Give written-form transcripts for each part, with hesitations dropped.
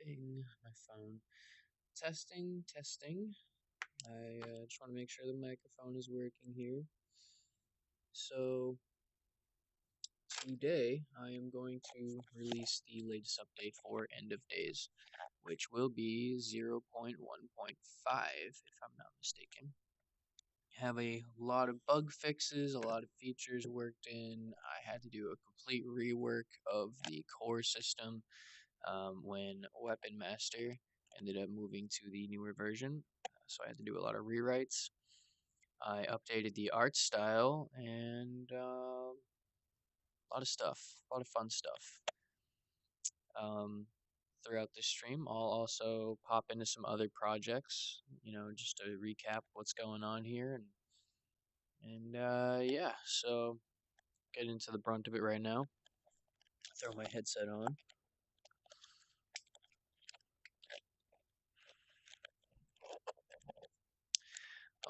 Bing, my phone. Testing, testing. I just want to make sure the microphone is working here. So, today I am going to release the latest update for End of Days, which will be 0.1.5 if I'm not mistaken. Have a lot of bug fixes, a lot of features worked in. I had to do a complete rework of the core system when Weapon Master ended up moving to the newer version. So I had to do a lot of rewrites. I updated the art style and a lot of stuff, a lot of fun stuff. Throughout this stream, I'll also pop into some other projects, just to recap what's going on here and yeah. So get into the brunt of it right now. Throw my headset on.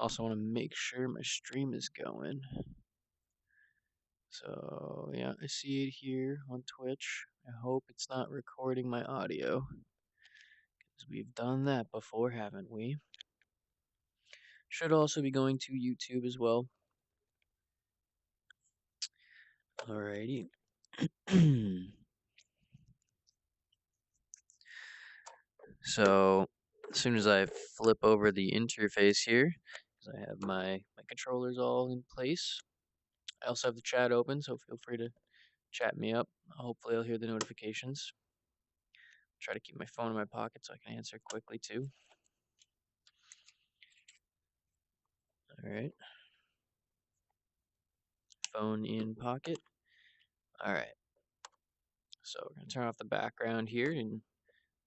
Also want to make sure my stream is going. So yeah, I see it here on Twitch. I hope it's not recording my audio, because we've done that before, haven't we? Should also be going to YouTube as well. Alrighty. So as soon as I flip over the interface here, because I have my controllers all in place, I also have the chat open, so feel free to chat me up. Hopefully I'll hear the notifications. Try to keep my phone in my pocket so I can answer quickly too. Alright. Phone in pocket. Alright. So we're going to turn off the background here in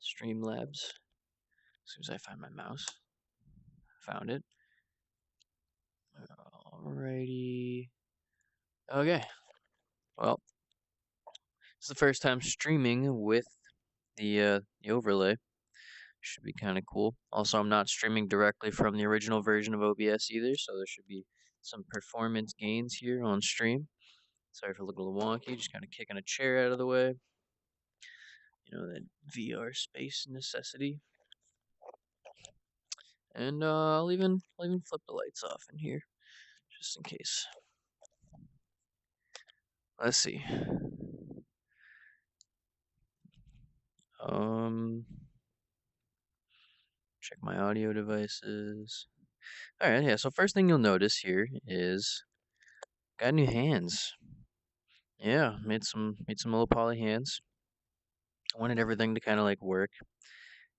Streamlabs. As soon as I find my mouse. Found it. Alrighty. Okay. Well, it's the first time streaming with the overlay. Should be kind of cool. Also, I'm not streaming directly from the original version of OBS either, so there should be some performance gains here on stream. Sorry for looking a little wonky, just kind of kicking a chair out of the way. You know, that VR space necessity. And I'll even flip the lights off in here, just in case. Let's see. Check my audio devices. Alright, yeah, so first thing you'll notice here is got new hands. Yeah, made some low poly hands. I wanted everything to kind of like work.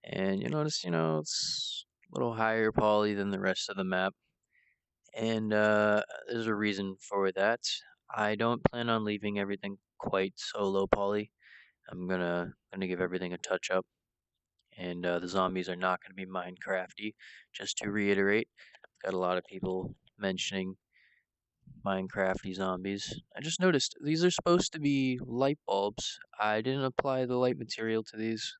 And you notice, it's a little higher poly than the rest of the map. And there's a reason for that. I don't plan on leaving everything quite so low poly. I'm gonna give everything a touch up. And the zombies are not gonna be Minecrafty. Just to reiterate, got a lot of people mentioning Minecrafty zombies. I just noticed these are supposed to be light bulbs. I didn't apply the light material to these.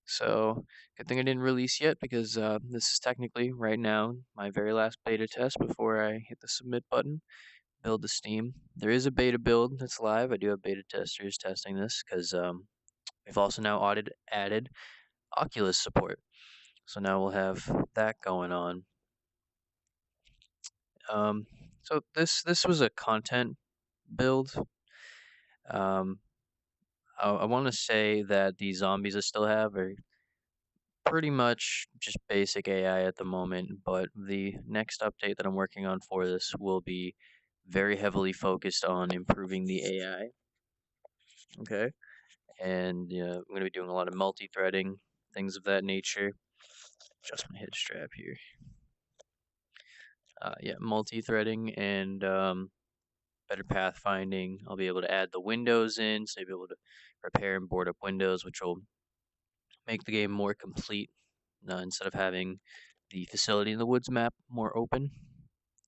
So, good thing I didn't release yet, because this is technically, right now, my very last beta test before I hit the submit button. Build the Steam. There is a beta build that's live. I do have beta testers testing this, because we've also now added Oculus support. So now we'll have that going on. So this was a content build. I want to say that the zombies I still have are pretty much just basic AI at the moment, but the next update that I'm working on for this will be very heavily focused on improving the AI. Okay, and I'm going to be doing a lot of multi-threading, things of that nature. Adjust my head strap here. Yeah, multi-threading and better pathfinding. I'll be able to add the windows in, so you'll be able to repair and board up windows, which will make the game more complete. Instead of having the facility in the woods map more open,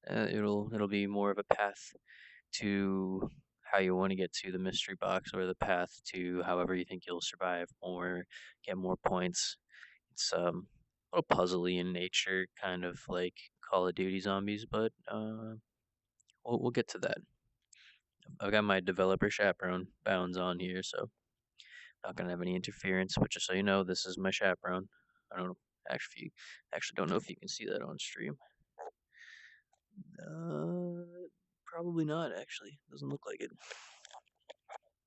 it'll be more of a path to how you want to get to the mystery box, or the path to however you think you'll survive or get more points. It's a little puzzly in nature, kind of like Call of Duty Zombies, but we'll get to that. I've got my developer chaperone bounds on here, so Not gonna have any interference, but just so you know, this is my chaperone. I don't actually don't know if you can see that on stream. Uh, Probably not. Actually, doesn't look like it.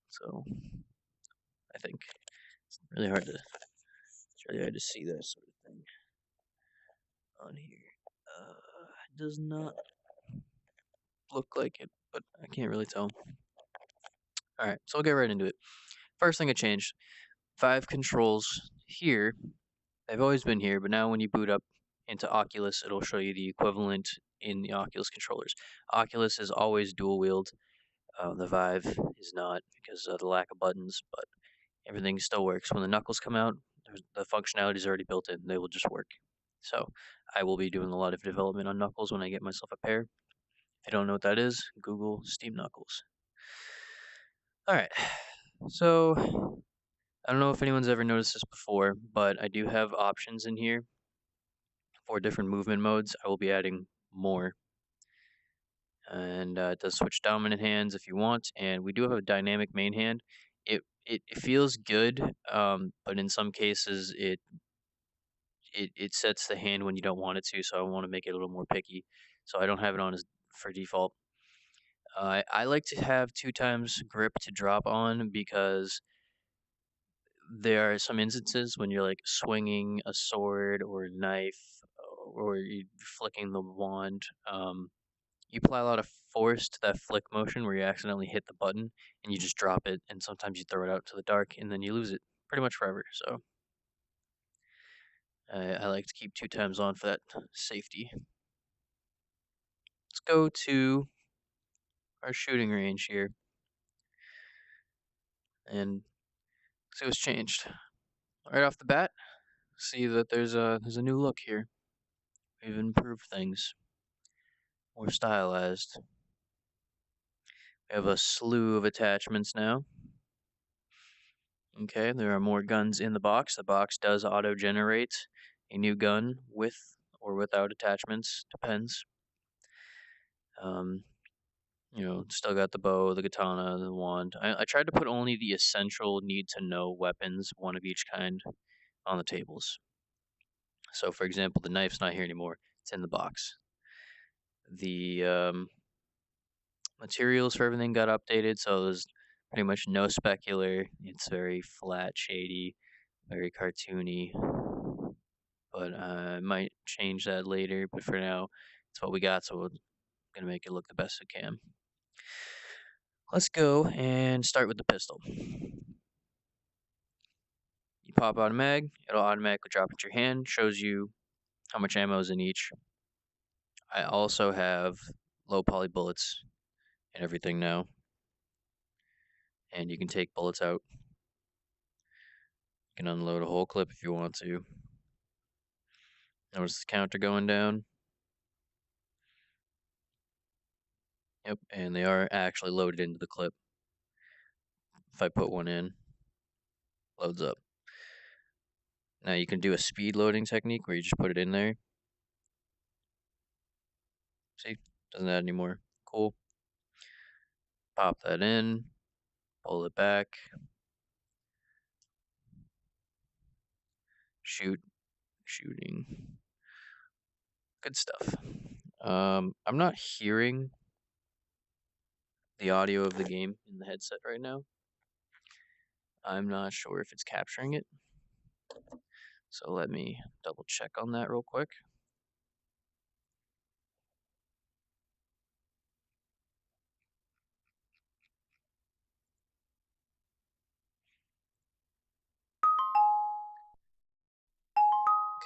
So I think it's really hard to see that sort of thing on here. It does not look like it, but I can't really tell. All right, so we'll get right into it. First thing I changed: 5 controls here. They've always been here, but now when you boot up into Oculus, it'll show you the equivalent in the Oculus controllers. Oculus is always dual wield. The Vive is not because of the lack of buttons, but everything still works. When the knuckles come out, the functionality is already built in. They will just work. So I will be doing a lot of development on knuckles when I get myself a pair. If you don't know what that is, Google Steam Knuckles. All right. So I don't know if anyone's ever noticed this before, but I do have options in here for different movement modes. I will be adding more. And it does switch dominant hands if you want, and we do have a dynamic main hand. It feels good, but in some cases it sets the hand when you don't want it to. So I want to make it a little more picky. So I don't have it on as for default. I like to have 2 times grip to drop on because there are some instances when you're like swinging a sword or a knife or you're flicking the wand. You apply a lot of force to that flick motion where you accidentally hit the button and you just drop it, and sometimes you throw it out to the dark and then you lose it pretty much forever. So I like to keep 2 times on for that safety. Let's go to our shooting range here and see what's changed. Right off the bat, see that there's a new look here. We've improved things, more stylized. We have a slew of attachments now. Okay, there are more guns in the box. The box does auto-generate a new gun with or without attachments, depends. Still got the bow, the katana, the wand. I tried to put only the essential need-to-know weapons, one of each kind, on the tables. So, for example, the knife's not here anymore. It's in the box. The materials for everything got updated, so there's pretty much no specular. It's very flat, shady, very cartoony. But I might change that later. But for now, it's what we got, so we're gonna make it look the best it can. Let's go and start with the pistol. You pop out a mag, it'll automatically drop into your hand, shows you how much ammo is in each. I also have low poly bullets and everything now, and you can take bullets out. You can unload a whole clip if you want to. Notice the counter going down. Yep, and they are actually loaded into the clip. If I put one in, loads up. Now you can do a speed loading technique where you just put it in there. See, doesn't add anymore. Cool. Pop that in, pull it back, shooting. Good stuff. I'm not hearing the audio of the game in the headset right now. I'm not sure if it's capturing it. So let me double check on that real quick.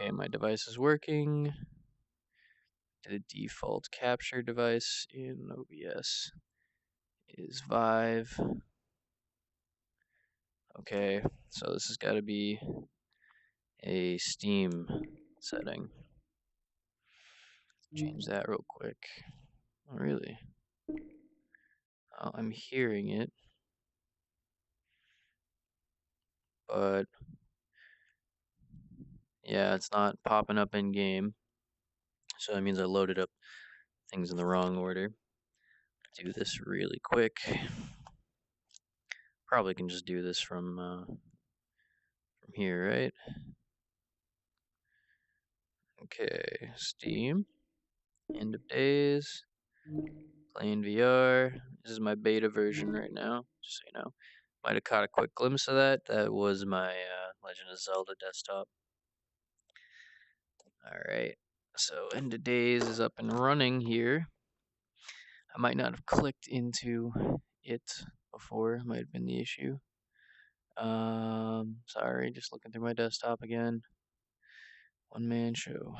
Okay, my device is working. The default capture device in OBS is Vive. Okay, so this has got to be a Steam setting. Change that real quick. Oh, really? Oh, I'm hearing it, but yeah, it's not popping up in game. So that means I loaded up things in the wrong order. Do this really quick. Probably can just do this from from here, right? Okay, Steam, end of days, playing VR. This is my beta version right now, just so you know. Might have caught a quick glimpse of that. That was my Legend of Zelda desktop. Alright, so end of days is up and running here. I might not have clicked into it before, might have been the issue. Sorry, just looking through my desktop again. One man show.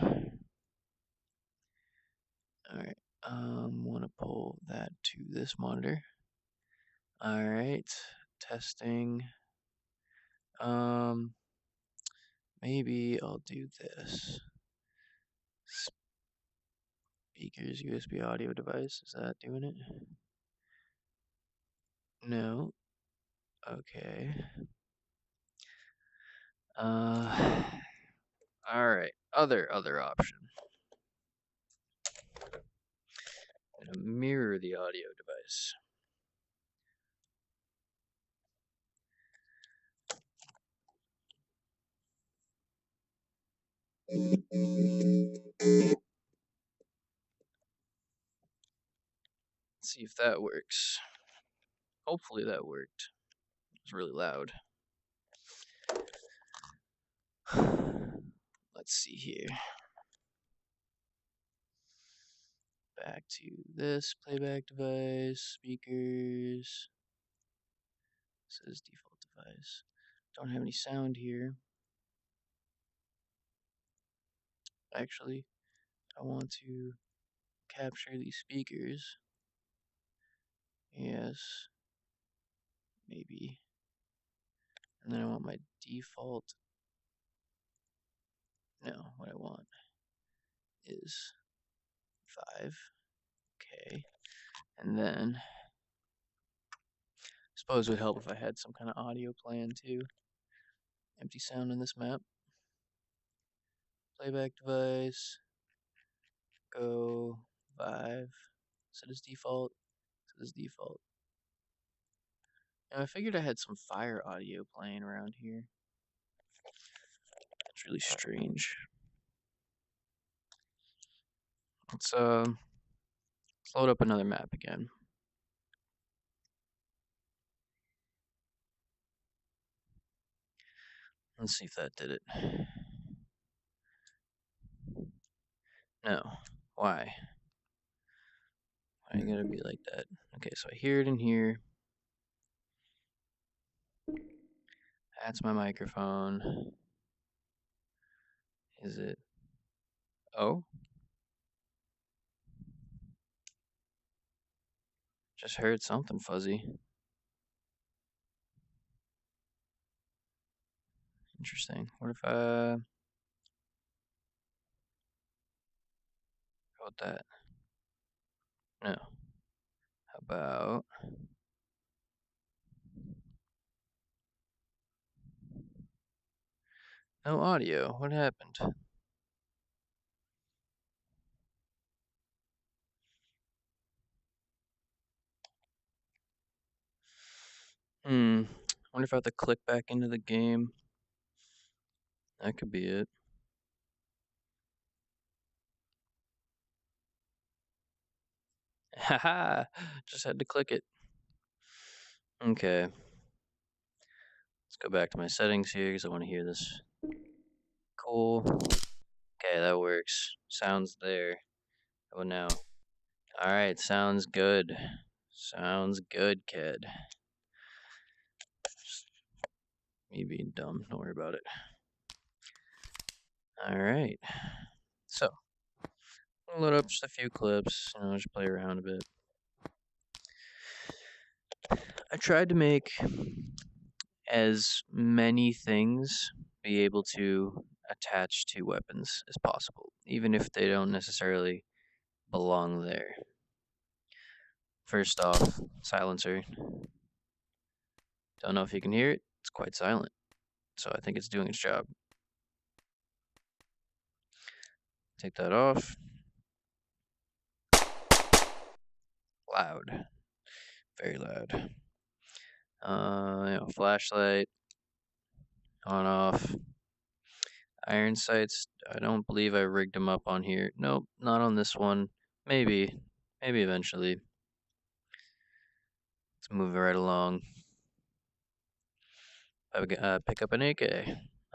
Alright, wanna pull that to this monitor. Alright, testing. Maybe I'll do this. Speakers, USB audio device, is that doing it? No. Okay. Alright, other option. I'm gonna mirror the audio device. Let's see if that works. Hopefully that worked. It was really loud. Let's see here. Back to this playback device, speakers. Says default device. Don't have any sound here. Actually, I want to capture these speakers. Yes. Maybe. And then I want my default. No, what I want is 5. Okay. And then I suppose it would help if I had some kind of audio plan too. Empty sound in this map. Playback device. Go 5. Set as default. Set as default. Now I figured I had some fire audio playing around here. It's really strange. Let's load up another map again. Let's see if that did it. No. Why? Why you gotta be like that? Okay, so I hear it in here. That's my microphone. Is it? Oh? Just heard something fuzzy. Interesting. What if how about that? No. How about no audio? What happened? Wonder if I have to click back into the game. That could be it. Haha! Just had to click it. Okay. Let's go back to my settings here because I want to hear this. Cool. Okay, that works. Sounds there. Oh no. Alright, sounds good. Sounds good, kid. Me being dumb, don't worry about it. Alright. So, I'll load up just a few clips, just play around a bit. I tried to make as many things be able to attach to weapons as possible, even if they don't necessarily belong there. First off, silencer. Don't know if you can hear it, it's quite silent. So I think it's doing its job. Take that off. Loud. Very loud. Flashlight. On off. Iron sights, I don't believe I rigged them up on here. Nope, not on this one. Maybe. Maybe eventually. Let's move it right along. Pick up an AK.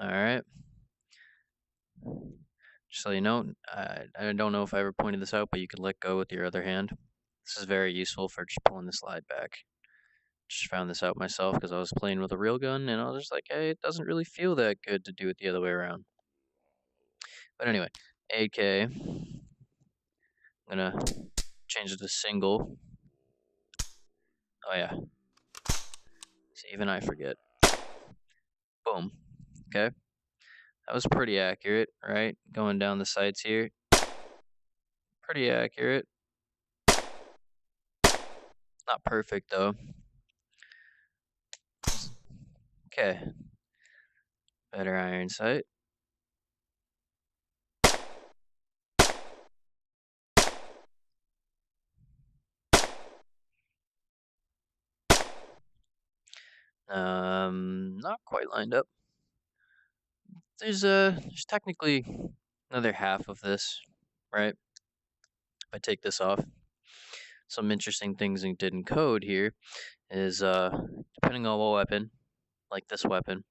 Alright. Just so you know, I don't know if I ever pointed this out, but you can let go with your other hand. This is very useful for just pulling the slide back. Just found this out myself because I was playing with a real gun, and I was just like, hey, it doesn't really feel that good to do it the other way around. But anyway, AK. I'm gonna change it to single. Oh yeah. See, even I forget. Boom. Okay. That was pretty accurate, right? Going down the sights here. Pretty accurate. Not perfect though. Okay. Better iron sight. Not quite lined up. There's technically another half of this, right? If I take this off, some interesting things we did in code here is depending on what weapon, like this weapon,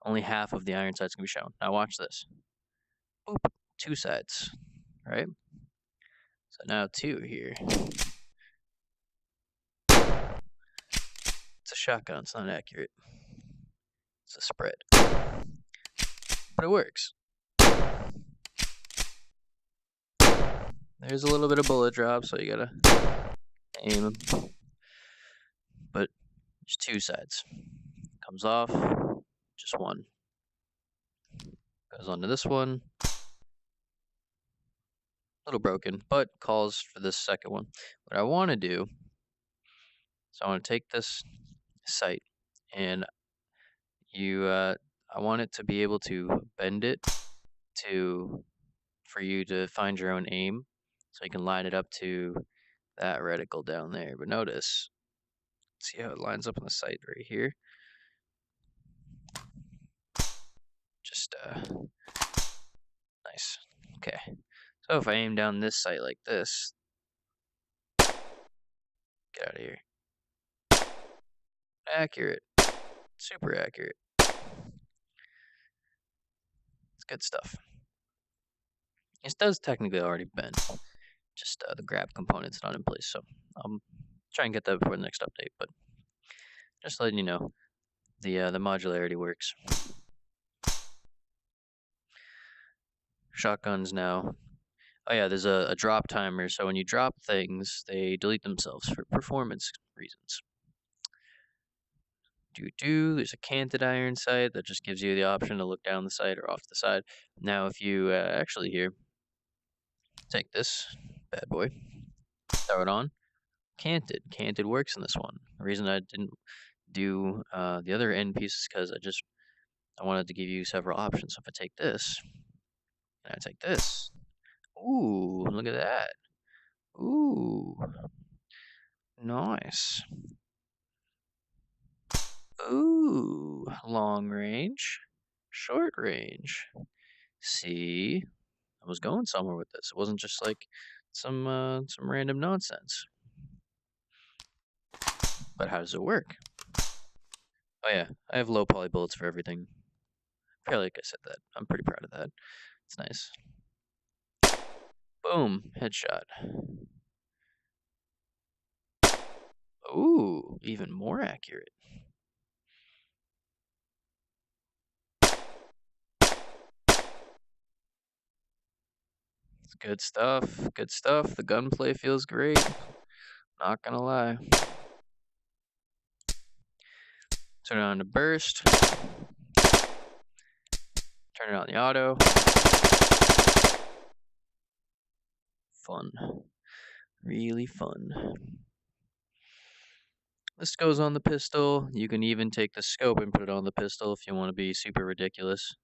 only half of the iron sights can be shown. Now watch this. Boop, 2 sides, right? So now 2 here. It's a shotgun. It's not accurate. It's a spread, but it works. There's a little bit of bullet drop, so you gotta aim them. But there's 2 sides. Comes off, just 1. Goes onto this one. A little broken, but calls for this second one. What I want to do is I want to take this sight and I want it to be able to bend it for you to find your own aim, so you can line it up to that reticle down there. But notice, see how it lines up on the sight right here? Just nice. Okay. So if I aim down this sight like this, get out of here. Accurate. Super accurate. It's good stuff. This does technically already bend. Just the grab component's not in place, so I'll try and get that before the next update. But just letting you know, the modularity works. Shotguns now. Oh yeah, there's a drop timer, so when you drop things, they delete themselves for performance reasons. There's a canted iron sight that just gives you the option to look down the sight or off the side. Now if you actually here, take this bad boy, throw it on, canted works in this one. The reason I didn't do the other end piece is because I wanted to give you several options. So if I take this, and I take this, ooh, look at that. Ooh, nice. Ooh, long range, short range. See, I was going somewhere with this. It wasn't just like some random nonsense. But how does it work? Oh yeah, I have low poly bullets for everything. I feel like I said that. I'm pretty proud of that. It's nice. Boom, headshot. Ooh, even more accurate. It's good stuff. Good stuff. The gunplay feels great. Not gonna lie. Turn it on to burst. Turn it on the auto. Fun. Really fun. This goes on the pistol. You can even take the scope and put it on the pistol if you want to be super ridiculous.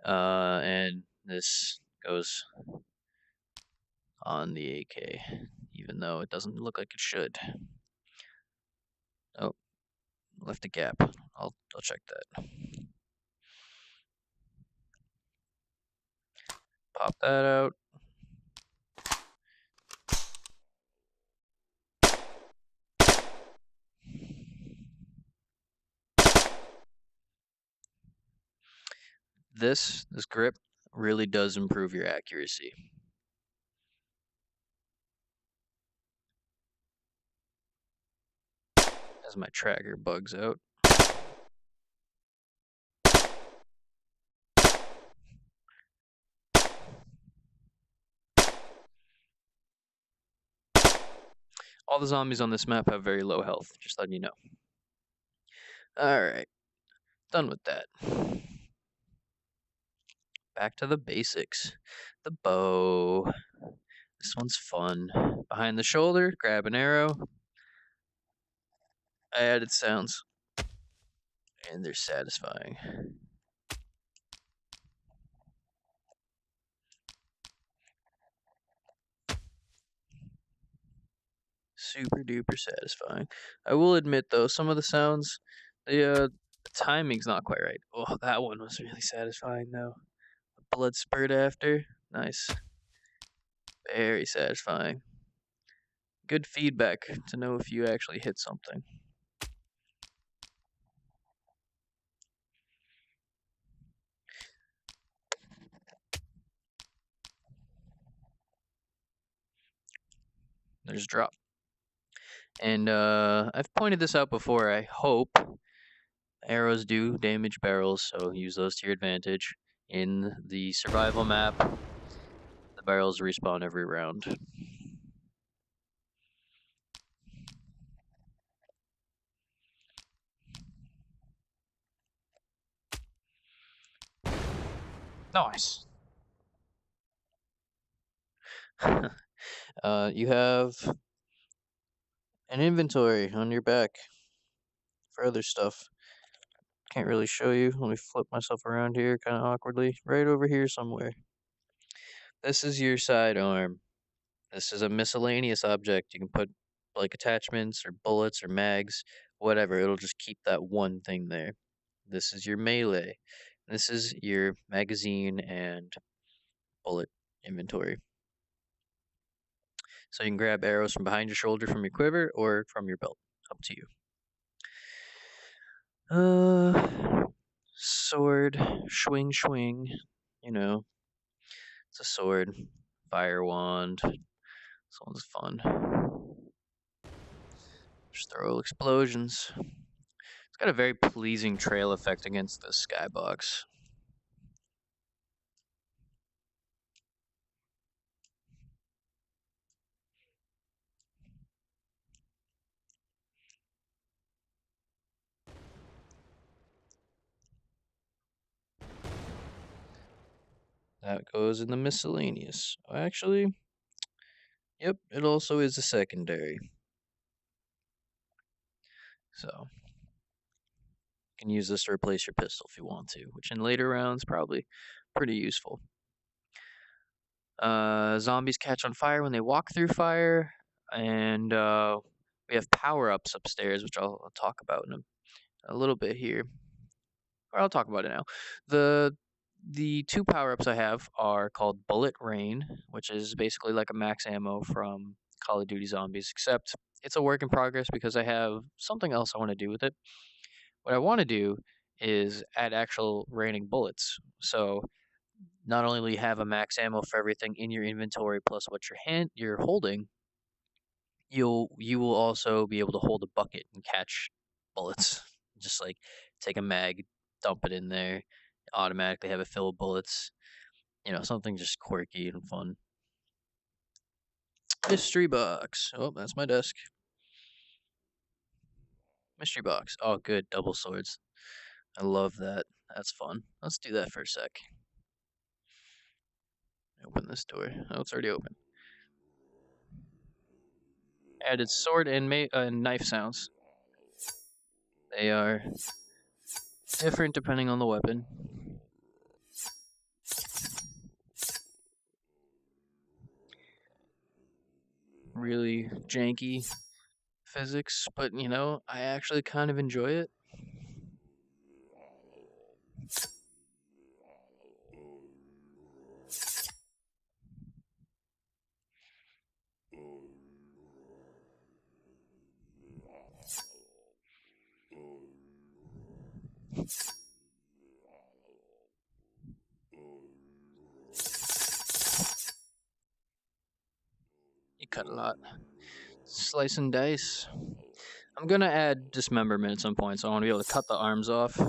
And this goes on the AK, even though it doesn't look like it should. Oh, left a gap. I'll check that. Pop that out. This grip really does improve your accuracy. As my tracker bugs out. All the zombies on this map have very low health, just letting you know. Alright, done with that. Back to the basics. The bow. This one's fun. Behind the shoulder, grab an arrow. I added sounds. And they're satisfying. Super duper satisfying. I will admit though, some of the sounds, the timing's not quite right. Oh, that one was really satisfying though. Blood spurt after. Nice. Very satisfying. Good feedback to know if you actually hit something. There's a drop. And I've pointed this out before. I hope arrows do damage barrels, so use those to your advantage. In the survival map, the barrels respawn every round. Nice. You have an inventory on your back for other stuff. Can't really show you. Let me flip myself around here kind of awkwardly. Right over here somewhere. This is your sidearm. This is a miscellaneous object. You can put like attachments or bullets or mags, whatever. It'll just keep that one thing there. This is your melee. This is your magazine and bullet inventory. So you can grab arrows from behind your shoulder from your quiver or from your belt. Up to you. Sword, swing, swing. You know, it's a sword. Fire wand. This one's fun. Just throw explosions. It's got a very pleasing trail effect against the skybox. That goes in the miscellaneous. Actually, yep, it also is a secondary. So, you can use this to replace your pistol if you want to, which in later rounds probably pretty useful. Zombies catch on fire when they walk through fire, and we have power-ups upstairs, which I'll talk about in a little bit here. Or I'll talk about it now. The two power-ups I have are called Bullet Rain, which is basically like a max ammo from Call of Duty Zombies, except it's a work in progress because I have something else I want to do with it. What I want to do is add actual raining bullets. So not only will you have a max ammo for everything in your inventory plus what you're holding, you will also be able to hold a bucket and catch bullets. Just like take a mag, dump it in there, automatically have it fill with bullets. You know, something just quirky and fun. Mystery box. Oh, that's my desk. Mystery box. Oh, good. Double swords. I love that. That's fun. Let's do that for a sec. Open this door. Oh, it's already open. Added sword and knife sounds. They are different depending on the weapon. Really janky physics, but you know, I actually kind of enjoy it. You cut a lot. Slice and dice. I'm gonna add dismemberment at some point, so I want to be able to cut the arms off.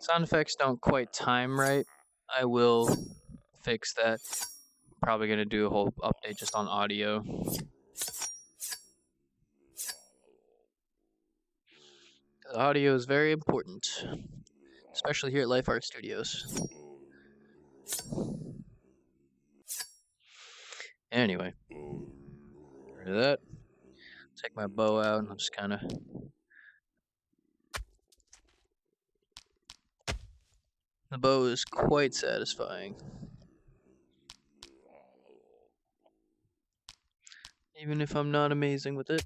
Sound effects don't quite time right. I will fix that. Probably gonna do a whole update just on audio. Audio is very important, especially here at Life Art Studios. Anyway, get rid of that. Take my bow out and I'll just kind of. The bow is quite satisfying. Even if I'm not amazing with it.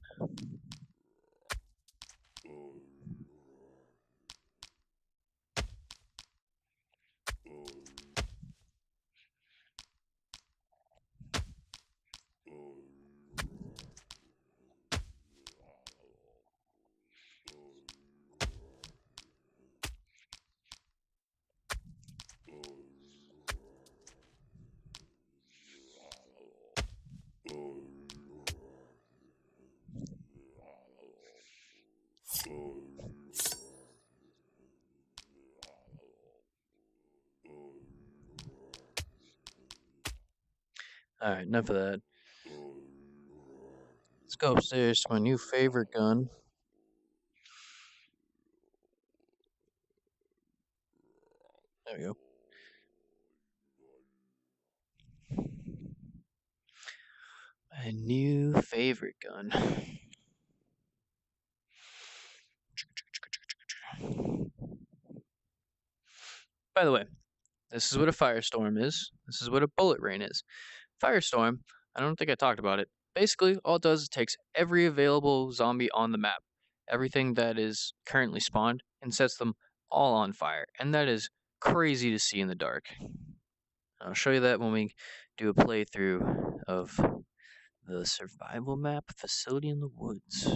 Alright, enough of that. Let's go upstairs to my new favorite gun. There we go. My new favorite gun. By the way, this is what a firestorm is. This is what a bullet rain is. Firestorm, I don't think I talked about it. Basically, all it does is it takes every available zombie on the map, everything that is currently spawned, and sets them all on fire. And that is crazy to see in the dark. I'll show you that when we do a playthrough of the survival map Facility in the Woods.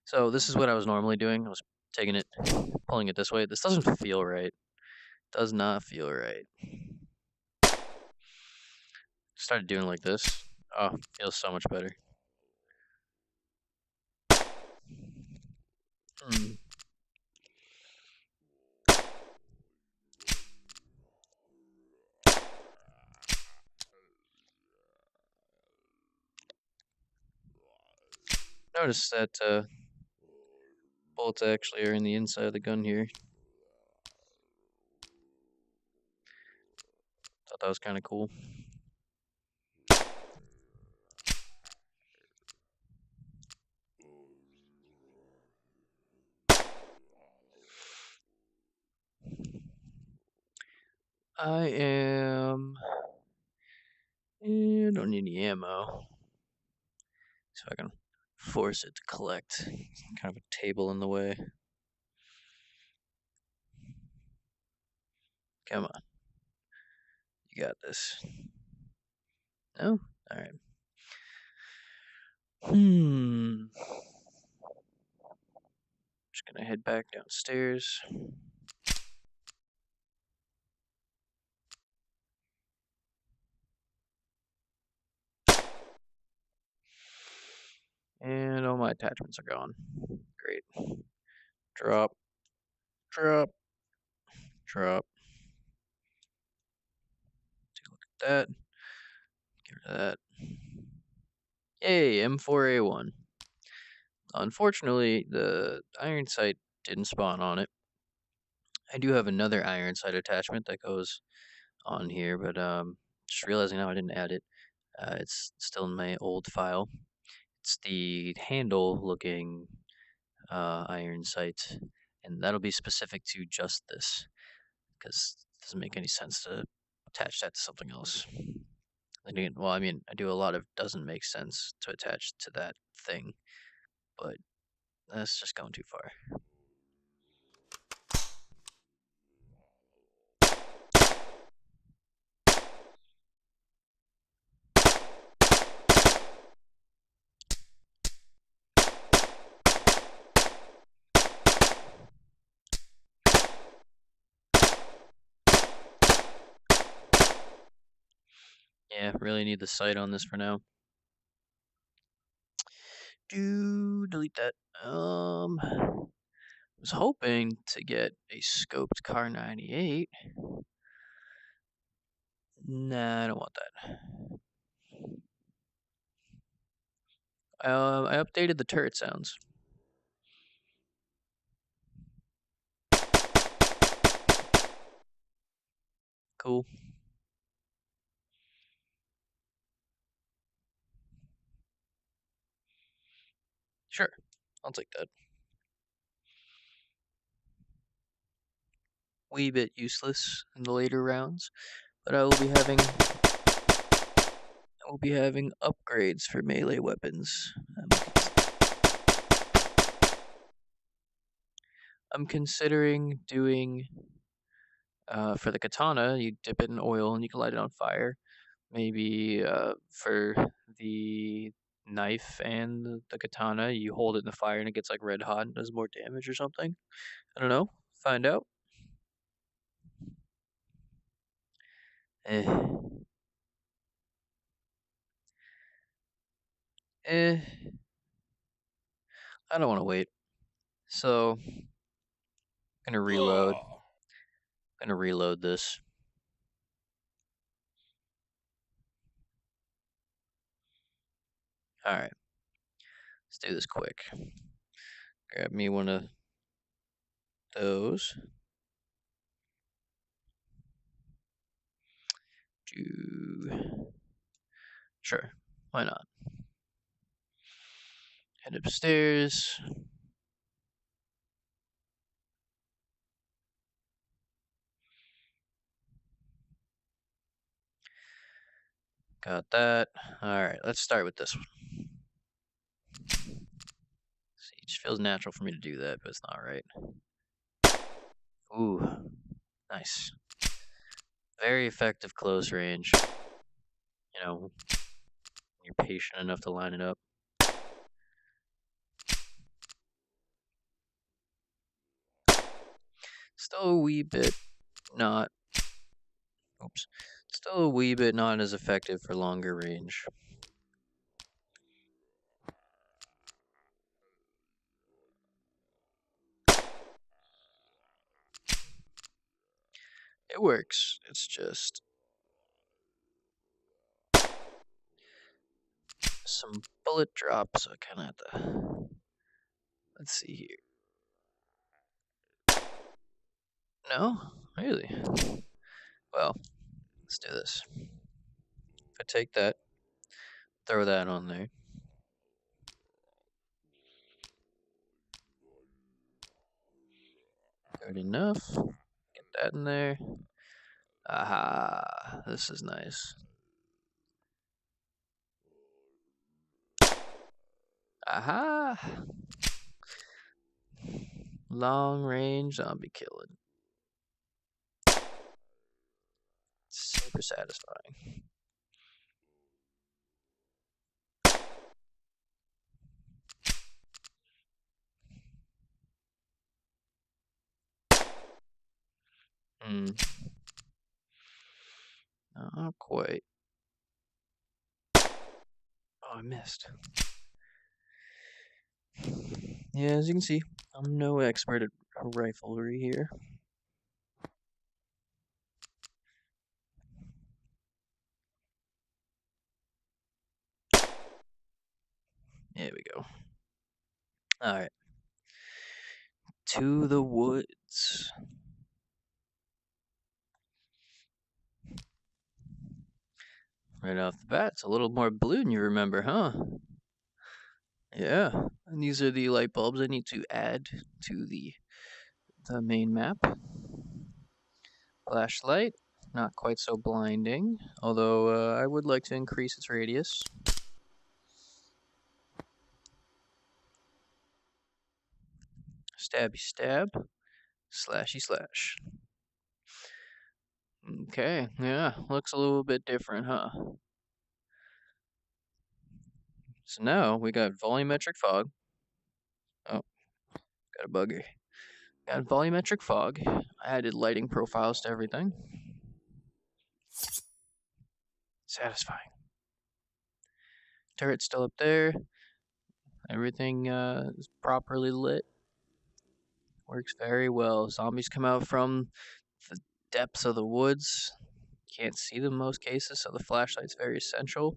So this is what I was normally doing. I was taking it, pulling it this way. This doesn't feel right. Does not feel right. Started doing like this. Oh, feels so much better. Notice that bullets actually are in the inside of the gun here. Thought that was kind of cool. I don't need any ammo. So I can force it to collect. Kind of a table in the way. Come on. You got this. No? Alright. Just gonna head back downstairs. And all my attachments are gone. Great. Drop. Drop. Drop. Take a look at that. Get rid of that. Yay, M4A1. Unfortunately, the iron sight didn't spawn on it. I do have another iron sight attachment that goes on here, but just realizing now I didn't add it. It's still in my old file. It's the handle-looking iron sight, and that'll be specific to just this, because it doesn't make any sense to attach that to something else. And again, well, I mean, I do a lot of doesn't make sense to attach to that thing, but that's just going too far. Yeah, really need the sight on this for now. Delete that. Was hoping to get a scoped Car 98. Nah, I don't want that. I updated the turret sounds. Cool. Sure, I'll take that. Wee bit useless in the later rounds, but I will be having upgrades for melee weapons. I'm considering doing for the katana, you dip it in oil and you can light it on fire. Maybe for the knife and the katana, you hold it in the fire and it gets like red hot and does more damage or something. I don't know. Find out. Eh. Eh. I don't want to wait. So, gonna reload. Gonna reload this. All right. Let's do this quick. Grab me one of those. Sure. Why not? Head upstairs. Got that. Alright, let's start with this one. See, it just feels natural for me to do that, but it's not right. Ooh, nice. Very effective close range. You know, you're patient enough to line it up. Still a wee bit not. Oops. Still a wee bit not as effective for longer range. It works. It's just some bullet drops. So I kind of have to. Let's see here. No, really. Well, let's do this. If I take that, throw that on there. Good enough. Get that in there. Aha, this is nice. Aha! Long range zombie killing. Super satisfying. Not quite. Oh, I missed. Yeah, as you can see, I'm no expert at riflery here. There we go. Alright. To the woods. Right off the bat, it's a little more blue than you remember, huh? Yeah. And these are the light bulbs I need to add to the main map. Flashlight, not quite so blinding, although I would like to increase its radius. Stabby stab, slashy slash. Okay, yeah, looks a little bit different, huh? So now we got volumetric fog. Oh, got a bugger. Got volumetric fog. I added lighting profiles to everything. Satisfying. Turret's still up there. Everything is properly lit. Works very well. Zombies come out from the depths of the woods. Can't see them in most cases, so the flashlight's very essential.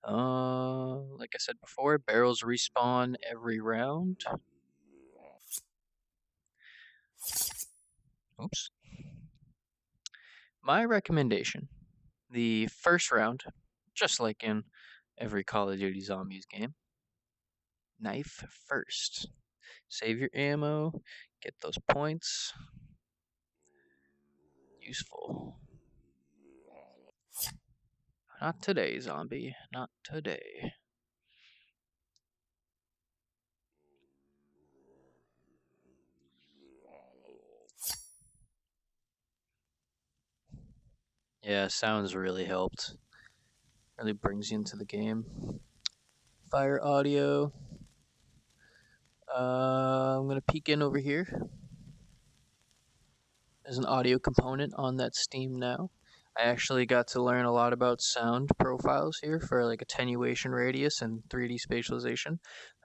Like I said before, barrels respawn every round. Oops. My recommendation, the first round, just like in every Call of Duty Zombies game, knife first. Save your ammo, get those points. Useful. Not today, zombie. Not today. Yeah, sounds really helped. Really brings you into the game. Fire audio. I'm gonna peek in over here. There's an audio component on that Steam now. I actually got to learn a lot about sound profiles here for like attenuation radius and 3D spatialization.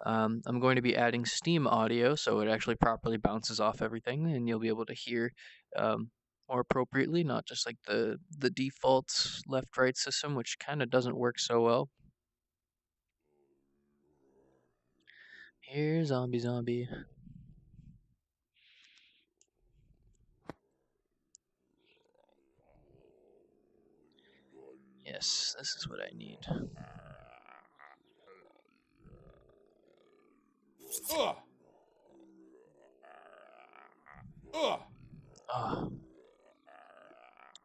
I'm going to be adding Steam audio so it actually properly bounces off everything and you'll be able to hear more appropriately, not just like the default left-right system, which kind of doesn't work so well. Here, zombie. Yes, this is what I need. Oh,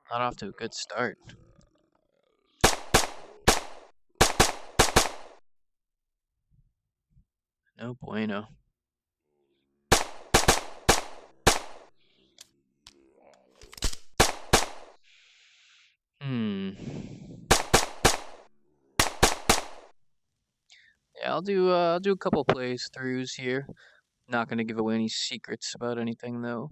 not off to a good start. No bueno. Yeah, I'll do a couple plays throughs here. Not gonna give away any secrets about anything though.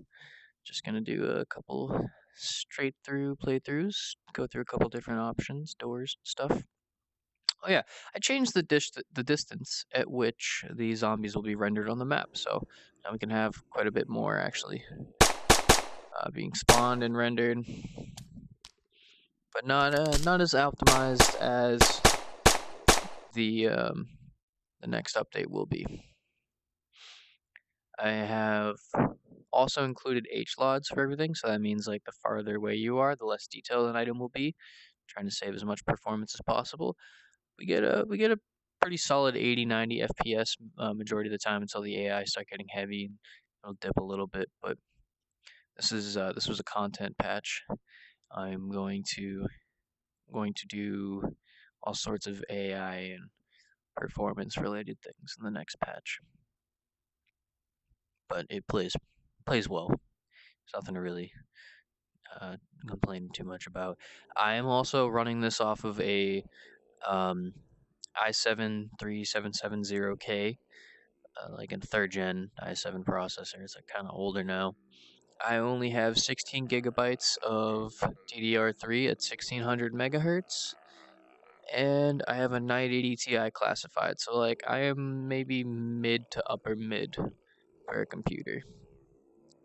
Just gonna do a couple straight through playthroughs. Go through a couple different options, doors, stuff. Oh yeah, I changed the distance at which the zombies will be rendered on the map, so now we can have quite a bit more actually being spawned and rendered, but not as optimized as the next update will be. I have also included HLODs for everything, so that means like the farther away you are, the less detailed an item will be. Trying to save as much performance as possible. We get a pretty solid 80-90 FPS majority of the time until the AI start getting heavy and it'll dip a little bit. But this was a content patch. I'm going to do all sorts of AI and performance related things in the next patch. But it plays well. There's nothing to really complain too much about. I am also running this off of a i7 3770K, like a third gen i7 processor. It's like kind of older now. I only have 16 gigabytes of DDR3 at 1600 megahertz, and I have a 980 Ti classified. So like I am maybe mid to upper mid for a computer.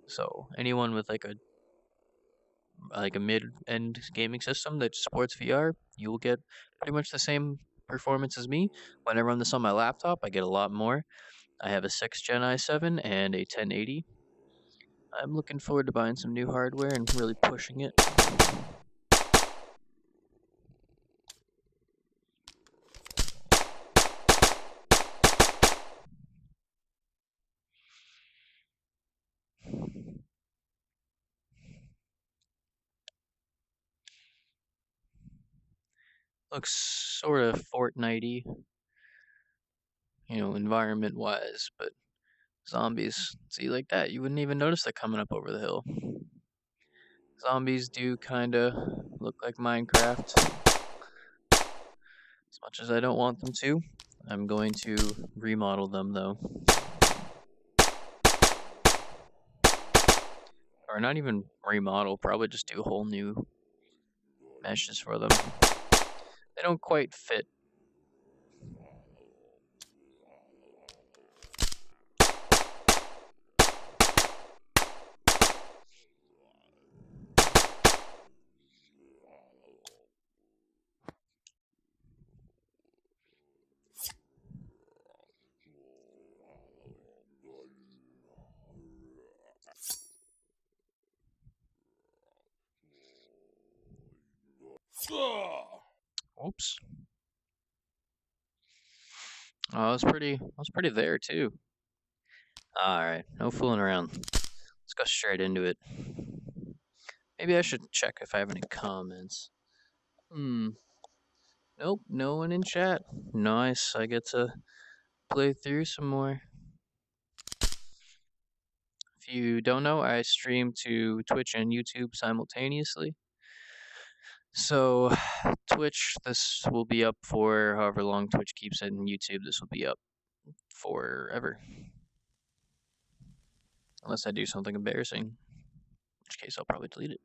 So anyone with like a mid-end gaming system that supports VR, you will get pretty much the same performance as me. When I run this on my laptop, I get a lot more. I have a 6th gen i7 and a 1080. I'm looking forward to buying some new hardware and really pushing it. Looks sort of Fortnite-y, environment-wise, but zombies, see like that, you wouldn't even notice they're coming up over the hill. Zombies do kinda look like Minecraft. As much as I don't want them to, I'm going to remodel them though. Or not even remodel, probably just do whole new meshes for them. They don't quite fit. Oops. Oh, I was pretty there too. Alright, no fooling around. Let's go straight into it. Maybe I should check if I have any comments. Nope, no one in chat. Nice, I get to play through some more. If you don't know, I stream to Twitch and YouTube simultaneously. So, Twitch, this will be up for however long Twitch keeps it, and YouTube, this will be up forever. Unless I do something embarrassing, in which case I'll probably delete it.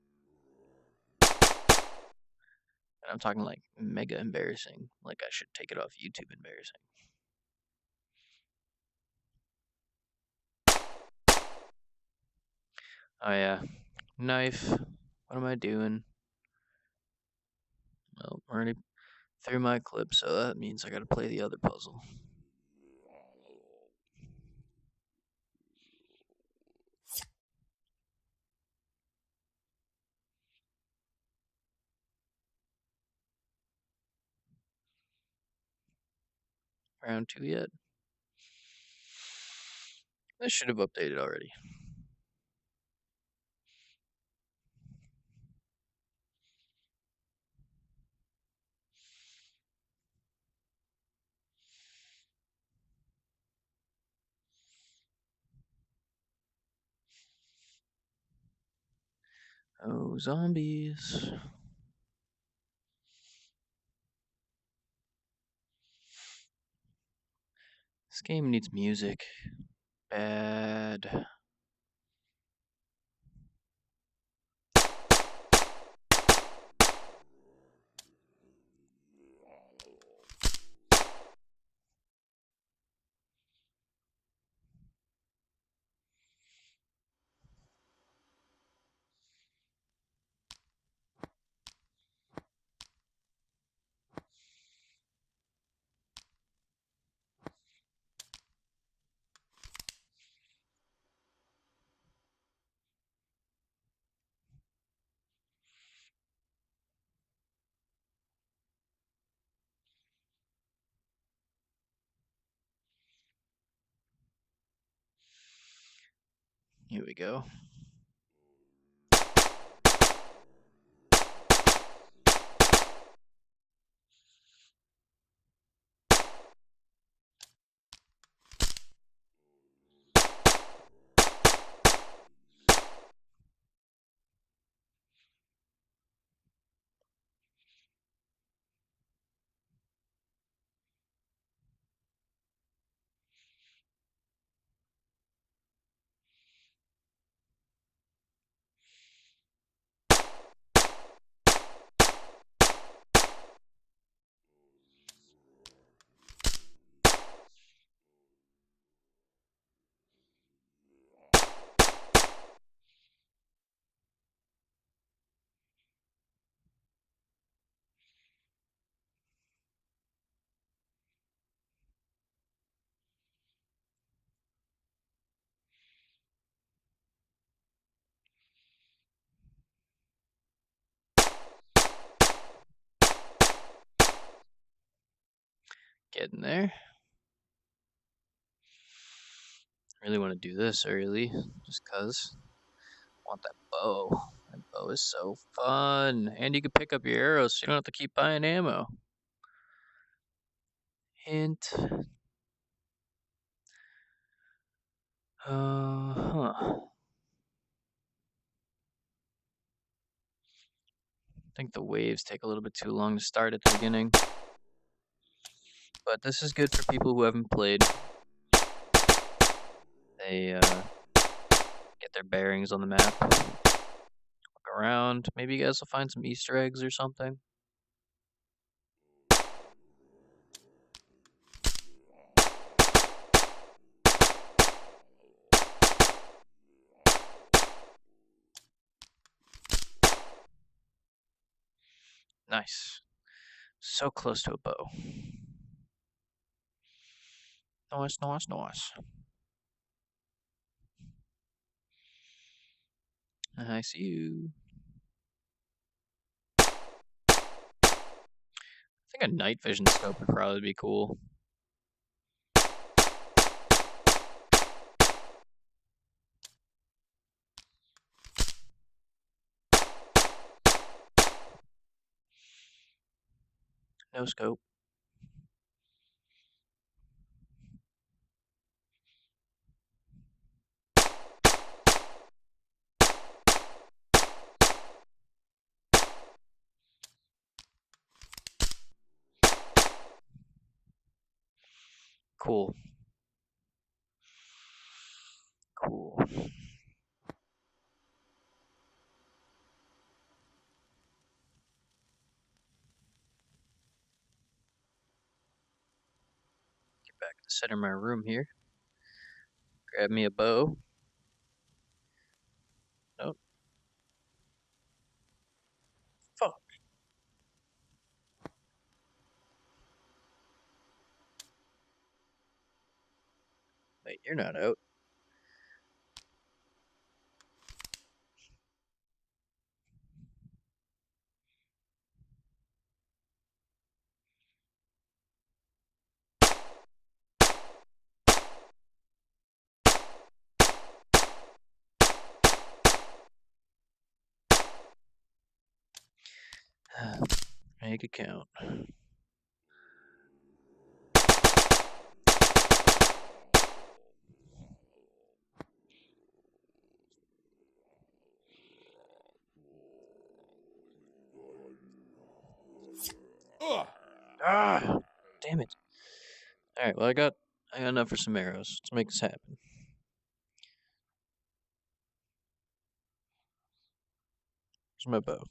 And I'm talking like mega embarrassing, like I should take it off YouTube embarrassing. Oh yeah, knife. What am I doing? Well, I'm already through my clip, so that means I gotta play the other puzzle. Round 2 yet? This should have updated already. Oh, zombies. This game needs music. Bad. Here we go. Getting there. Really want to do this early, just cause. I want that bow. That bow is so fun. And you can pick up your arrows, so you don't have to keep buying ammo. Hint. I think the waves take a little bit too long to start at the beginning. But this is good for people who haven't played. They get get their bearings on the map. Look around. Maybe you guys will find some Easter eggs or something. Nice. So close to a bow. Nice, nice, nice. I see you. I think a night vision scope would probably be cool. No scope. Cool. Cool. Get back to the center of my room here. Grab me a bow. Nope. Fuck. Wait, you're not out. Make it count. Ah! Damn it. Alright, well I got enough for some arrows. Let's make this happen. Where's my bow?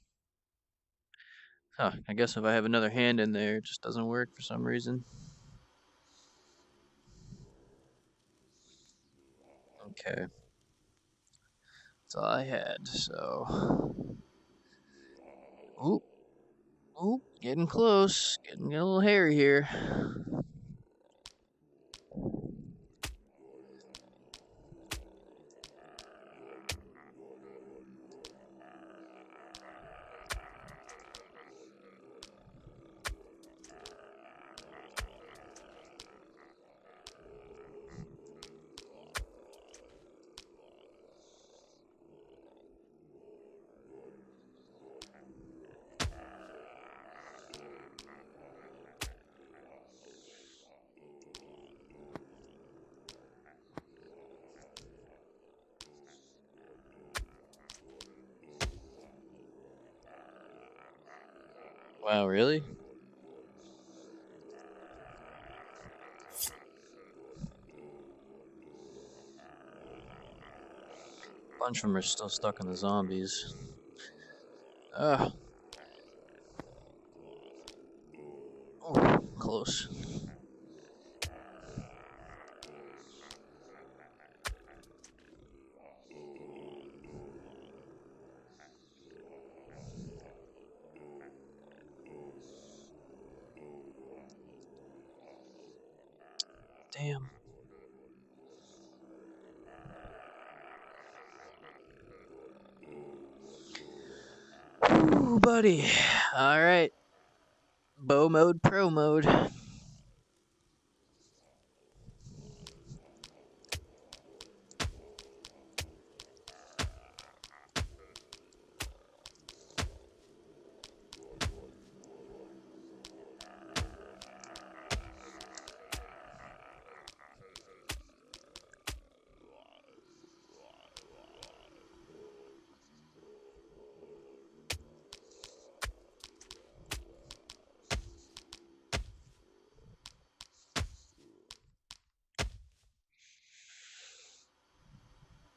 Huh, I guess if I have another hand in there, it just doesn't work for some reason. Okay. That's all I had, so... Oop. Oop, getting close. Getting a little hairy here. Wow, really? A bunch of them are still stuck in the zombies. Ah. Oh, close. Damn. Ooh, buddy. Alright. Bow mode, pro mode.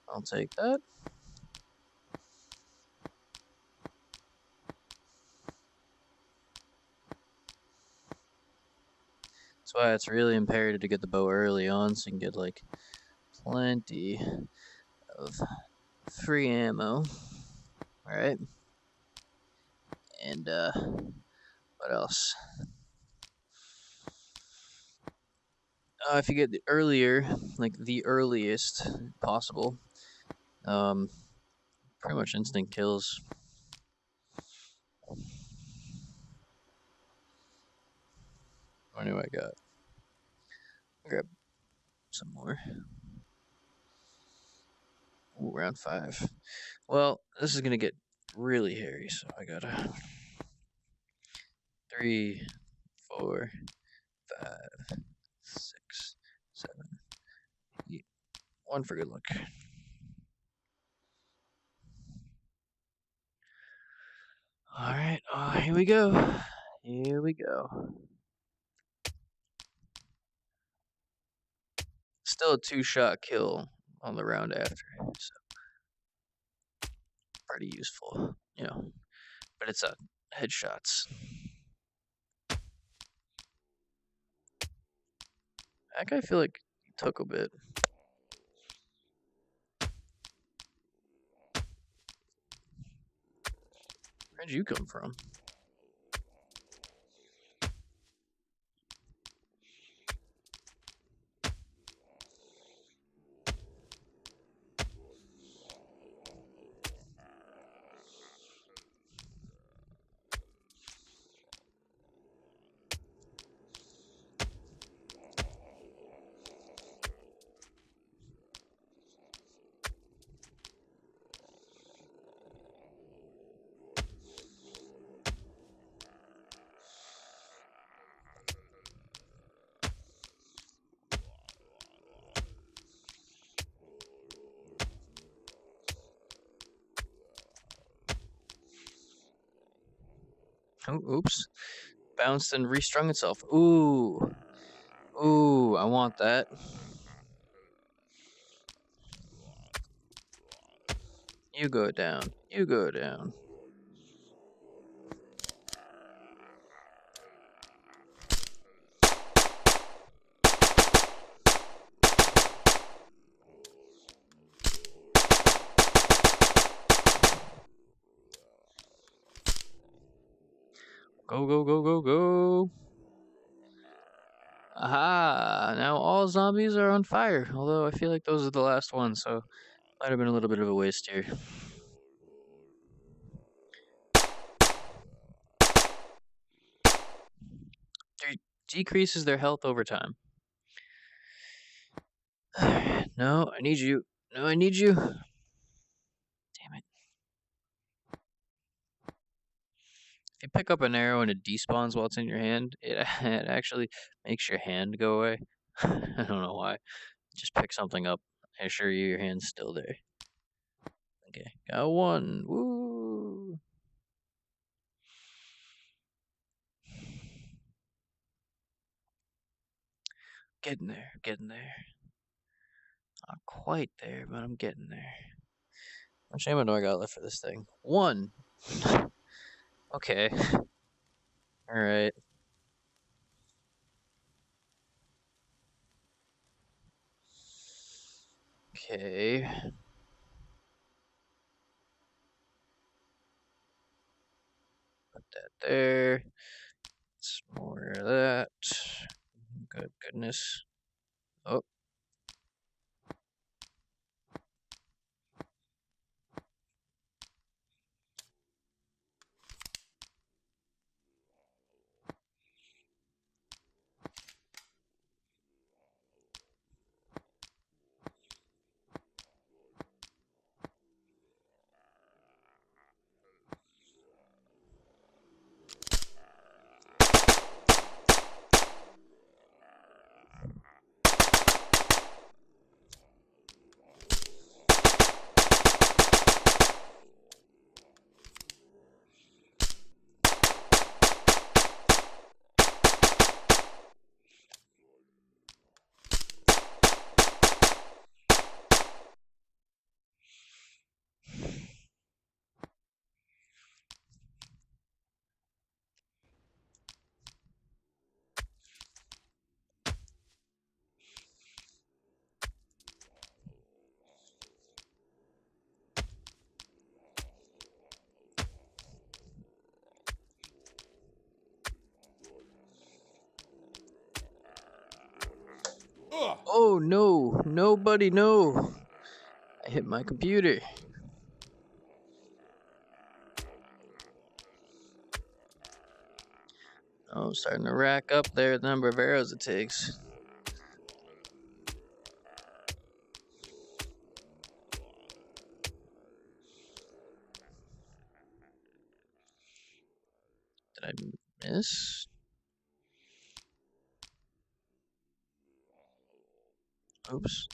I'll take that. why it's really imperative to get the bow early on so you can get like plenty of free ammo. Alright. And what else? If you get the earlier, like the earliest possible, pretty much instant kills. What do I got? Grab some more. Ooh, round 5. Well, this is gonna get really hairy, so I gotta 3, 4, 5, 6, 7, 8. 1 for good luck. Alright, here we go. Here we go. Still a 2-shot kill on the round after, so pretty useful, you know. But it's headshots. That guy, I feel like he took a bit. Where'd you come from? Oh, oops. Bounced and restrung itself. Ooh. Ooh, I want that. You go down. You go down. Go, go, go, go, go. Aha! Now all zombies are on fire. Although I feel like those are the last ones, so might have been a little bit of a waste here. Decreases their health over time. No, I need you. No, I need you. Damn it. If you pick up an arrow and it despawns while it's in your hand, it actually makes your hand go away. I don't know why. Just pick something up. I assure you your hand's still there. Okay, got 1. Woo! Getting there, getting there. Not quite there, but I'm getting there. How much ammo do I got left for this thing? 1! Okay. Alright. Okay. Put that there. Some more of that. Good goodness. Oh. Oh no, nobody, no. I hit my computer. Oh, starting to rack up there the number of arrows it takes. Did I miss? Oops.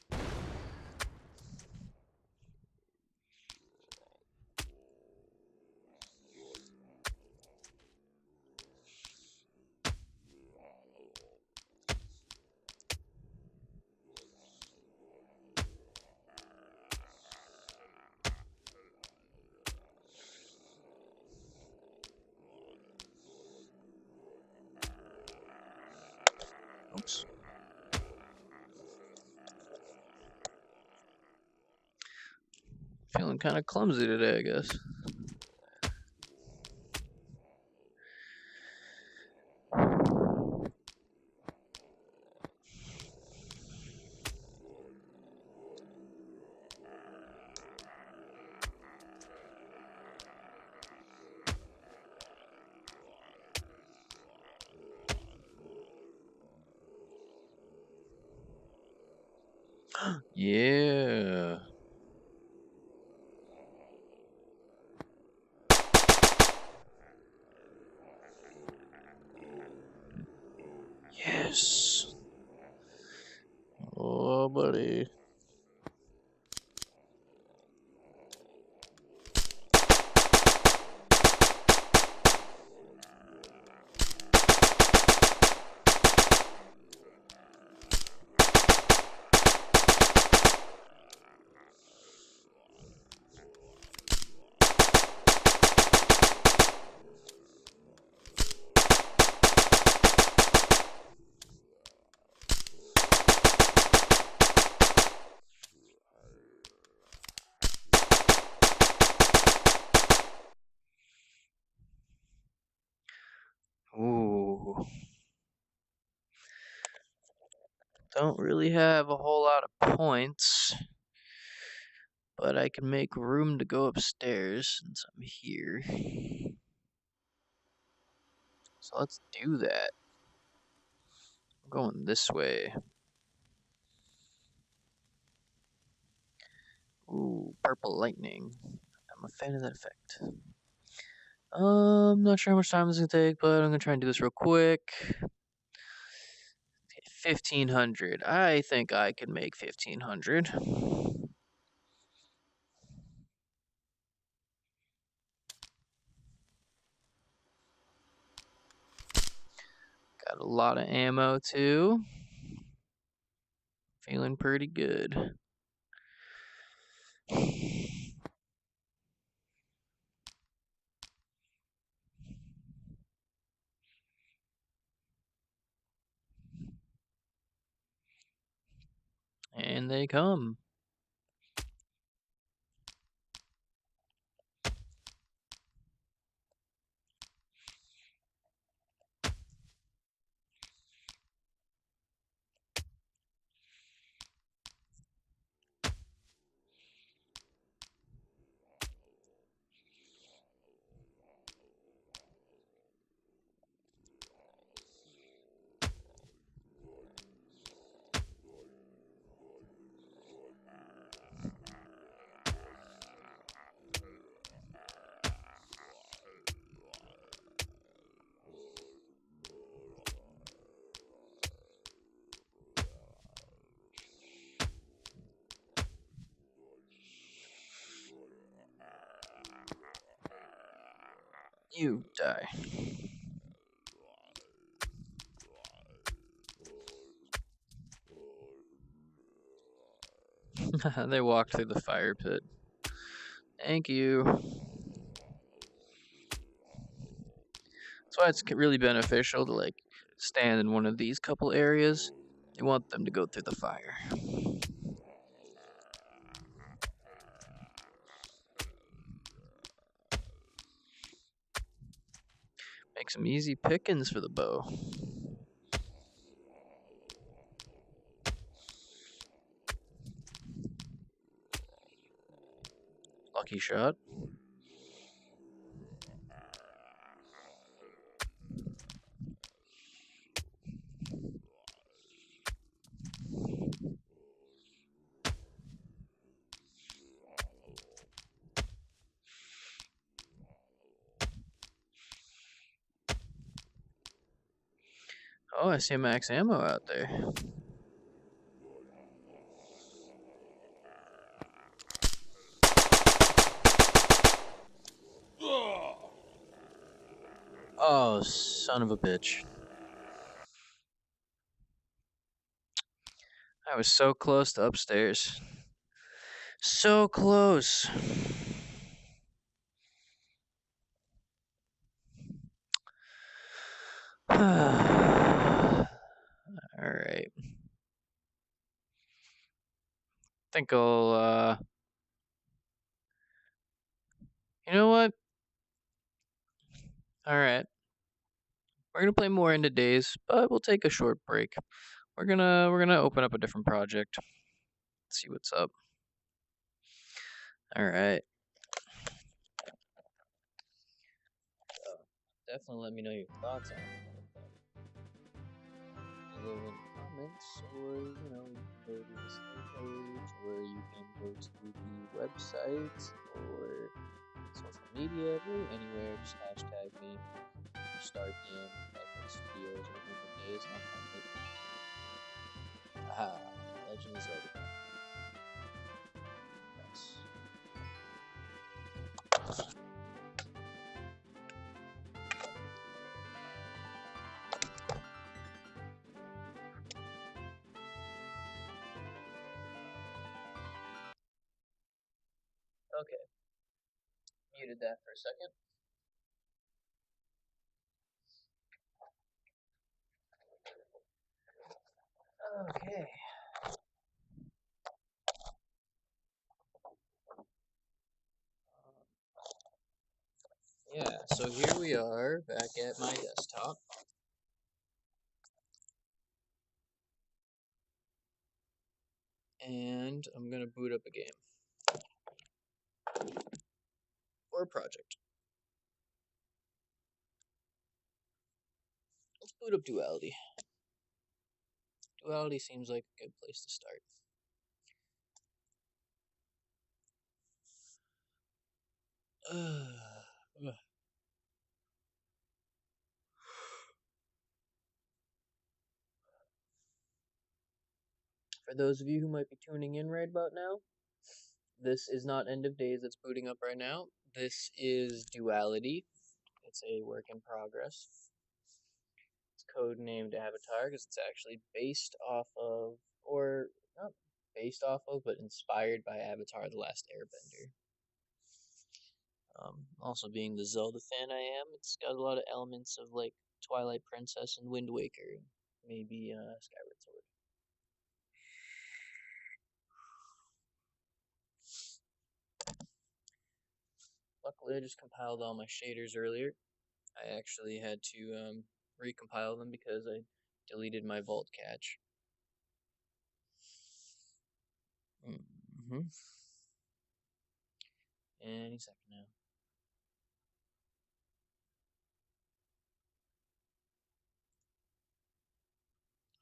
Oops. Feeling kind of clumsy today, I guess. Yeah. Yes. Oh, buddy. Ooh. Don't really have a whole lot of points, but I can make room to go upstairs since I'm here. So let's do that. I'm going this way. Ooh, purple lightning. I'm a fan of that effect. Not sure how much time this is gonna take, but I'm gonna try and do this real quick. Okay, 1500. I think I can make 1500. Got a lot of ammo too. Feeling pretty good. And they come. You die. They walked through the fire pit. Thank you. That's why it's really beneficial to like stand in one of these couple areas. You want them to go through the fire. Make some easy pickings for the bow. lucky shot. Oh, I see max ammo out there. Oh, son of a bitch. I was so close to upstairs. So close. Alright. Think I'll, you know what? Alright. We're gonna play more into days, but we'll take a short break. We're gonna open up a different project. See what's up. Alright. Definitely let me know your thoughts on it. Below in the comments, or you know, you can go to the Steam page, or you can go to the website, or social media, really anywhere. Just hashtag me, Starkium, FX Studios, or Open Days, and I'll find it. Aha, Legend of Zelda. Yes. Okay, muted that for a second. Okay. Yeah, so here we are back at my desktop. And I'm gonna boot up a game. Or a project. Let's boot up Duality. Duality seems like a good place to start. For those of you who might be tuning in right about now, this is not End of Days that's booting up right now. This is Duality. It's a work in progress. It's codenamed Avatar because it's actually based off of, or not based off of, but inspired by Avatar: The Last Airbender. Also, being the Zelda fan I am, it's got a lot of elements of like Twilight Princess and Wind Waker, maybe Skyward Sword. Luckily, I just compiled all my shaders earlier. I actually had to recompile them because I deleted my vault cache. Mm-hmm. Any second now.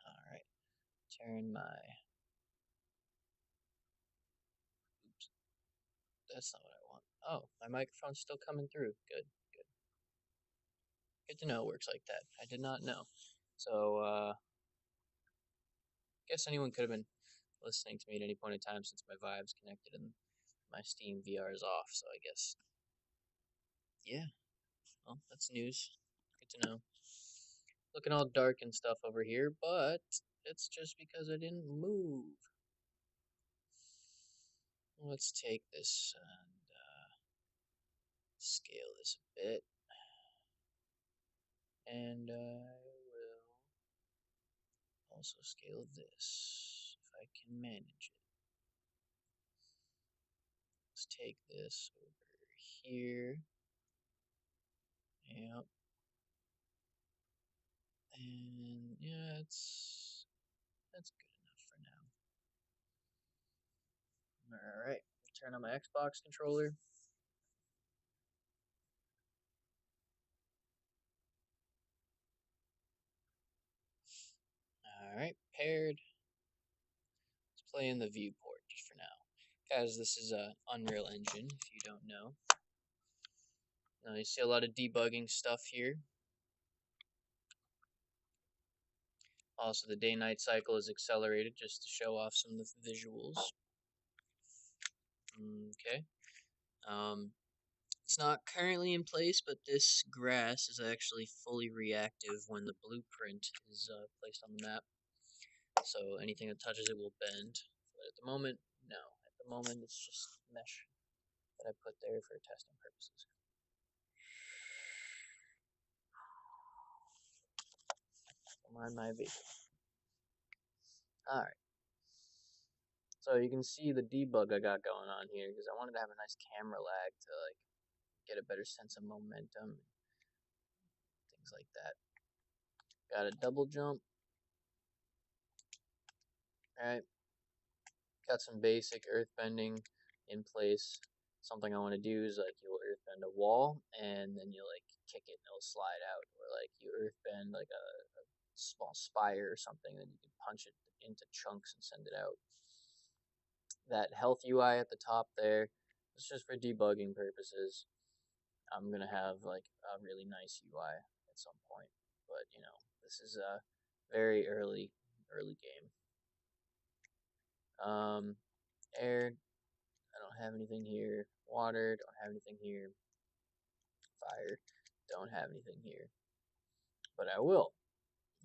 Alright. Turn my... Oops. That's not what I want. Oh, my microphone's still coming through. Good, good. Good to know it works like that. I did not know. So, guess anyone could have been listening to me at any point in time since my Vibe's connected and my Steam VR is off, so I guess... Yeah. Well, that's news. Good to know. Looking all dark and stuff over here, but it's just because I didn't move. Let's take this and scale this a bit. And I will also scale this if I can manage it. Let's take this over here. Yep. And yeah, that's good enough for now. Alright, turn on my Xbox controller. prepared. Let's play in the viewport just for now. Guys, this is a Unreal Engine, if you don't know. Now you see a lot of debugging stuff here. Also, the day-night cycle is accelerated just to show off some of the visuals. Okay. It's not currently in place, but this grass is actually fully reactive when the blueprint is placed on the map. So anything that touches it will bend. But at the moment, no. At the moment, it's just mesh that I put there for testing purposes. Don't mind my vision. Alright. So you can see the debug I got going on here because I wanted to have a nice camera lag to like get a better sense of momentum, things like that. Got a double jump. Alright. Got some basic earthbending in place. Something I want to do is like you'll earthbend a wall and then you like kick it and it'll slide out, or like you earthbend like a small spire or something, then you can punch it into chunks and send it out. That health UI at the top there, it's just for debugging purposes. I'm gonna have like a really nice UI at some point, but you know, this is a very early game. Air, I don't have anything here. Water, don't have anything here. Fire, don't have anything here. But I will.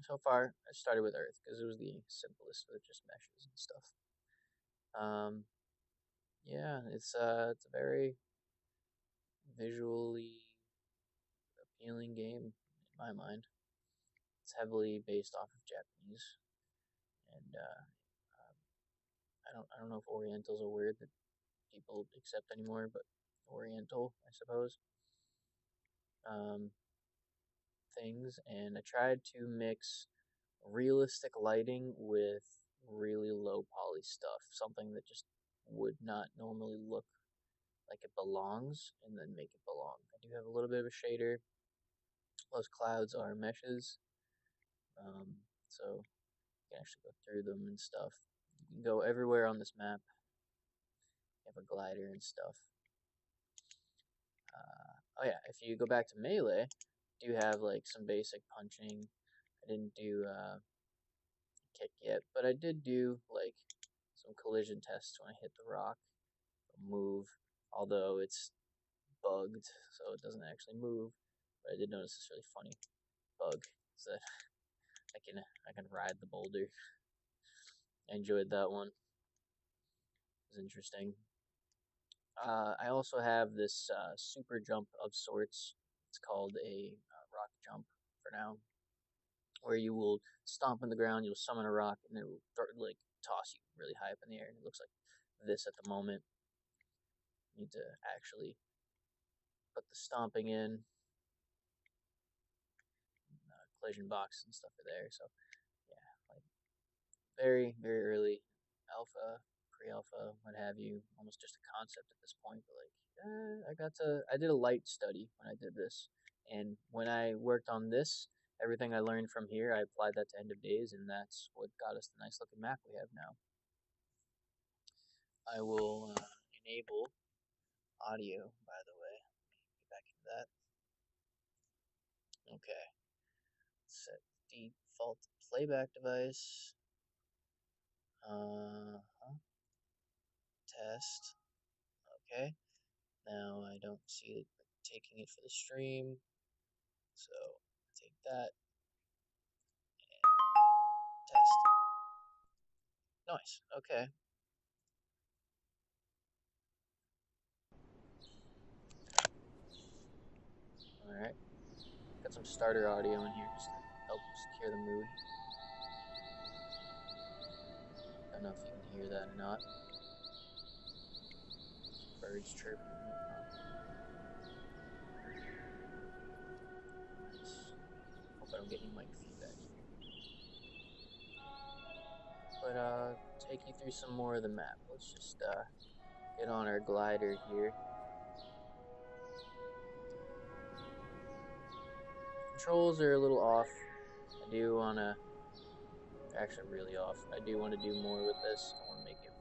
So far, I started with Earth because it was the simplest with just meshes and stuff. Yeah, it's a very visually appealing game in my mind. It's heavily based off of Japanese, and I don't know if Oriental's a word that people accept anymore, but Oriental, I suppose. Things, and I tried to mix realistic lighting with really low poly stuff, something that just would not normally look like it belongs, and then make it belong. I do have a little bit of a shader. Those clouds are meshes, so you can actually go through them and stuff. You can go everywhere on this map. You have a glider and stuff. Oh yeah, if you go back to Melee, do have like some basic punching. I didn't do kick yet, but I did do like some collision tests when I hit the rock. Move, although it's bugged, so it doesn't actually move. But I did notice this really funny bug, is that I can ride the boulder. I enjoyed that one. It was interesting. I also have this super jump of sorts. It's called a rock jump for now, where you will stomp in the ground, you'll summon a rock, and it will like toss you really high up in the air. And it looks like this at the moment. You need to actually put the stomping in. Collision box and stuff are there. So yeah, like very early alpha, pre-alpha, what have you. Almost just a concept at this point, but like I did a light study when I did this, and when I worked on this, everything I learned from here, I applied that to End of Days, and that's what got us the nice looking map we have now. I will enable audio, by the way. Get back into that. Okay. Set default playback device. Test. Okay. Now I don't see it taking it for the stream, so take that and test. Nice. Okay. All right. Got some starter audio in here just to help secure the mood. Don't know if you can hear that or not. Birds chirping and whatnot. Nice. Hope I don't get any mic feedback here. But take you through some more of the map. Let's just get on our glider here. Controls are a little off. I do want to actually really off. I do want to do more with this. I want to make it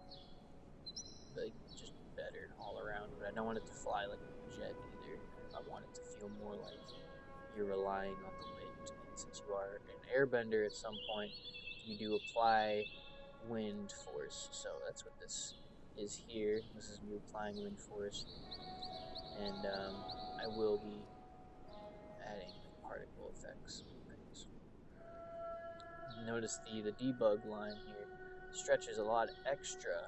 like just better all around, but I don't want it to fly like a jet either. I want it to feel more like you're relying on the wind. And since you are an airbender at some point, you do apply wind force. So that's what this is here. This is me applying wind force, and I will be adding like particle effects and things. Notice the debug line here stretches a lot extra.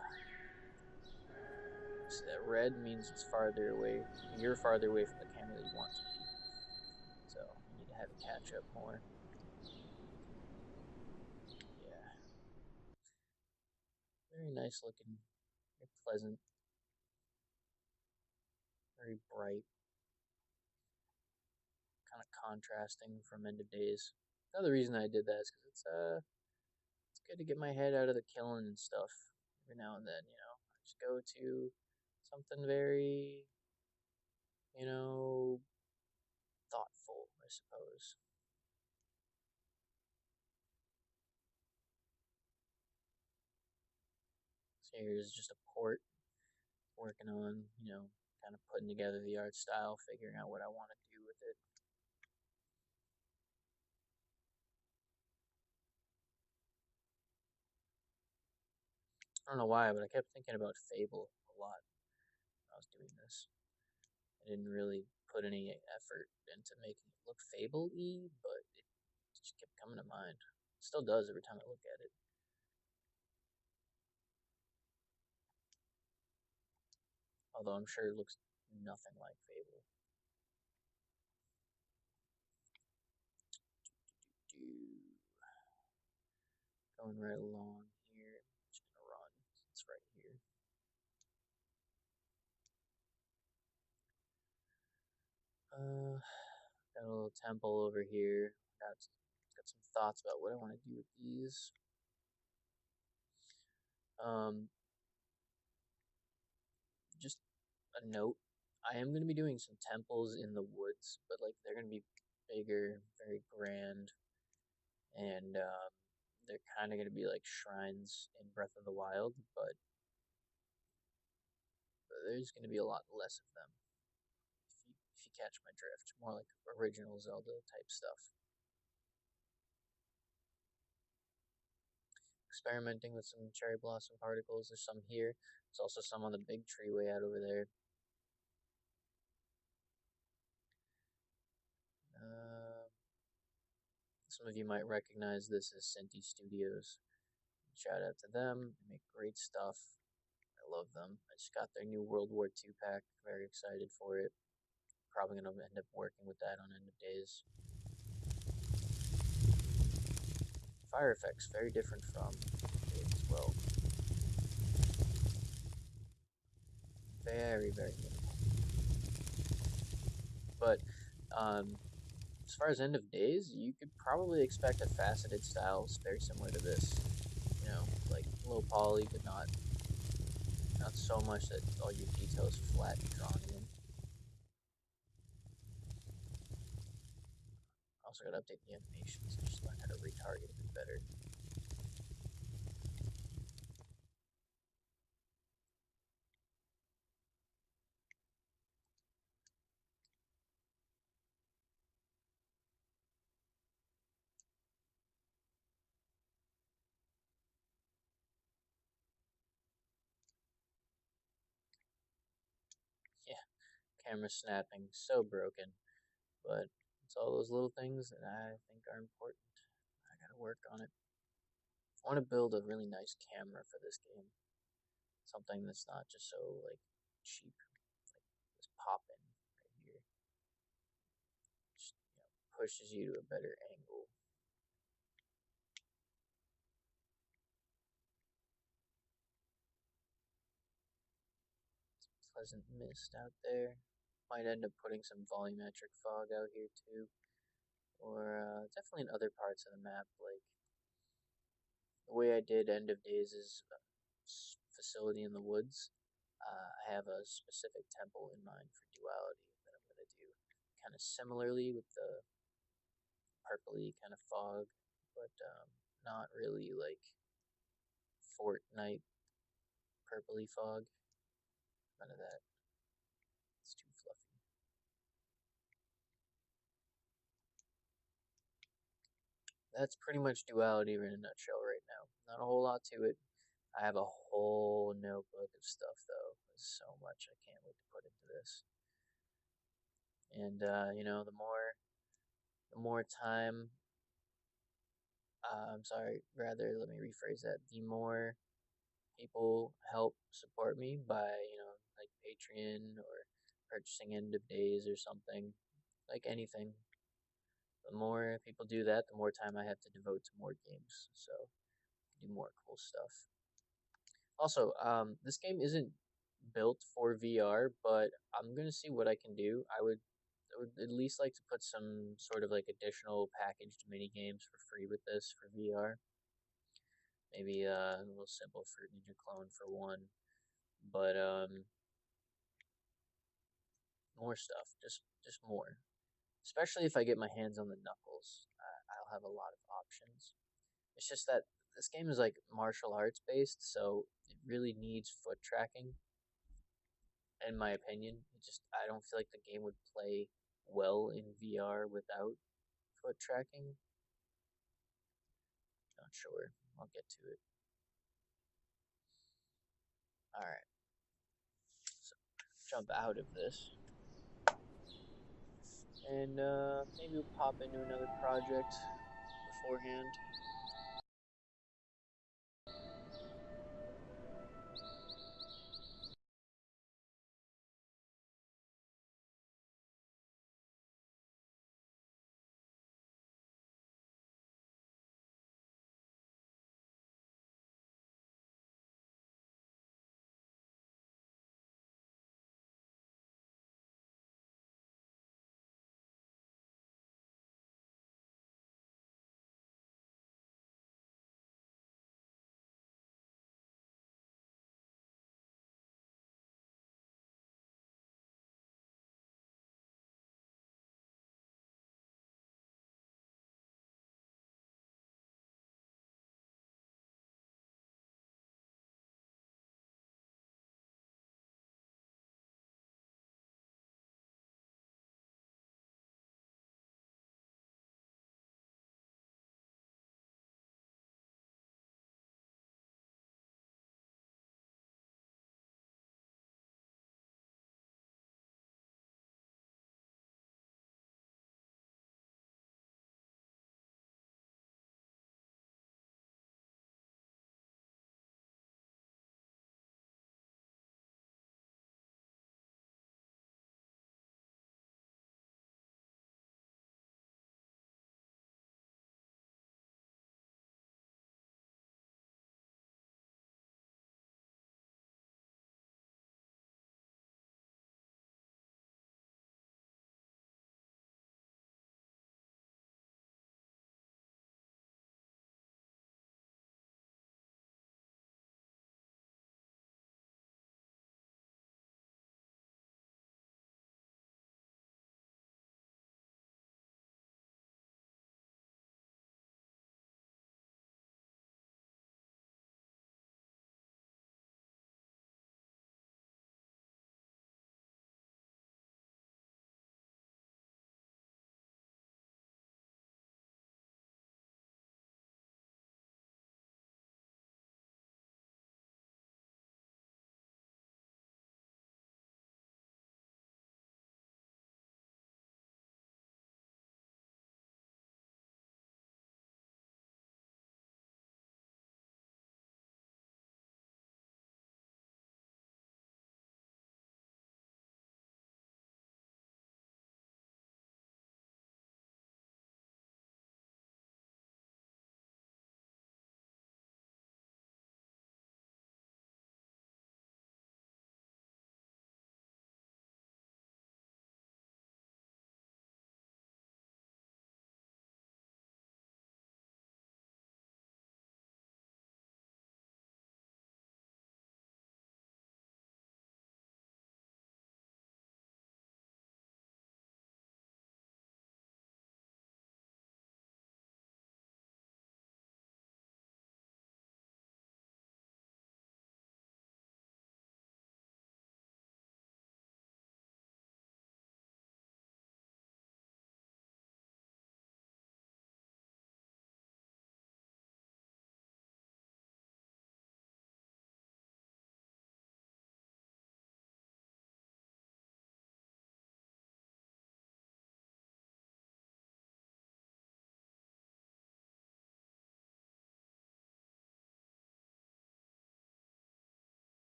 So that red means it's farther away. You're farther away from the camera that you want to be. So you need to have it catch up more. Yeah. Very nice looking. Very pleasant. Very bright. Kind of contrasting from End of Days. Another reason I did that is because it's good to get my head out of the killing and stuff every now and then, you know. I just go to something very, you know, thoughtful, I suppose. So here's just a port working on, you know, kind of putting together the art style, figuring out what I want to do with it. I don't know why, but I kept thinking about Fable a lot when I was doing this. I didn't really put any effort into making it look Fable-y, but it just kept coming to mind. It still does every time I look at it. Although I'm sure it looks nothing like Fable. Going right along here. I'm just gonna run. It's right here. Got a little temple over here. Got some thoughts about what I want to do with these. Um, just a note. I am going to be doing some temples in the woods, but like they're going to be bigger, very grand, and they're kind of going to be like shrines in Breath of the Wild, but there's going to be a lot less of them. If you catch my drift, more like original Zelda type stuff. Experimenting with some cherry blossom particles. There's some here. There's also some on the big tree way out over there. Some of you might recognize this as Senti Studios. Shout out to them. They make great stuff. I love them. I just got their new World War II pack. Very excited for it. Probably going to end up working with that on End of Days. Fire effects, very different from Days as well. Very, very minimal. But as far as End of Days, you could probably expect a faceted style very similar to this. You know, like low poly, but not so much that all your details flat and drawn in. Also got to update the animations and just learn how to retarget a bit better. Yeah, camera snapping, so broken. But it's all those little things that I think are important. I gotta work on it. I want to build a really nice camera for this game. Something that's not just so like cheap, like this pop in right here. Just, you know, pushes you to a better angle. Pleasant mist out there. Might end up putting some volumetric fog out here too, or definitely in other parts of the map. Like the way I did End of Days is facility in the woods. I have a specific temple in mind for Duality that I'm gonna do kind of similarly with the purpley kind of fog, but not really like Fortnite purpley fog. None of that. It's too fluffy. That's pretty much Duality in a nutshell right now. Not a whole lot to it. I have a whole notebook of stuff though. There's so much I can't wait to put into this. And the more time. I'm sorry. Rather, let me rephrase that. The more people help support me by like Patreon or purchasing end of days or something, like anything. The more people do that, the more time I have to devote to more games. So do more cool stuff. Also, this game isn't built for VR, but I'm gonna see what I can do. I would at least like to put some sort of like additional packaged mini games for free with this for VR. Maybe a little simple Fruit Ninja clone for one, but more stuff, just more. Especially if I get my hands on the Knuckles, I'll have a lot of options. It's just that this game is like martial arts based, so it really needs foot tracking. In my opinion, I don't feel like the game would play well in VR without foot tracking. Not sure. I'll get to it. All right. So jump out of this, and maybe we'll pop into another project beforehand.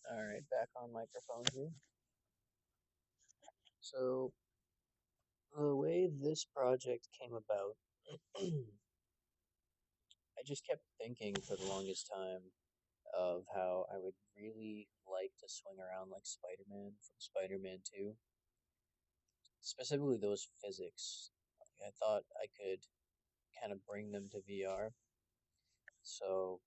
Alright, back on microphone here. So, the way this project came about, I just kept thinking for the longest time of how I would really like to swing around like Spider-Man from Spider-Man 2. Specifically those physics. I thought I could kind of bring them to VR. So,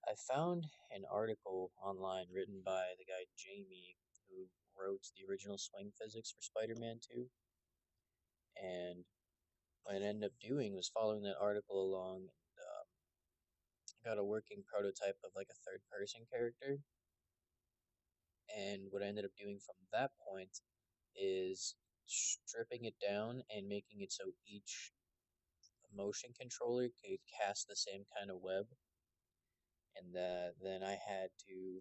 I found an article online written by the guy Jamie who wrote the original swing physics for Spider-Man 2. And what I ended up doing was following that article along and got a working prototype of like a third person character. And what I ended up doing from that point is stripping it down and making it so each motion controller could cast the same kind of web. And then I had to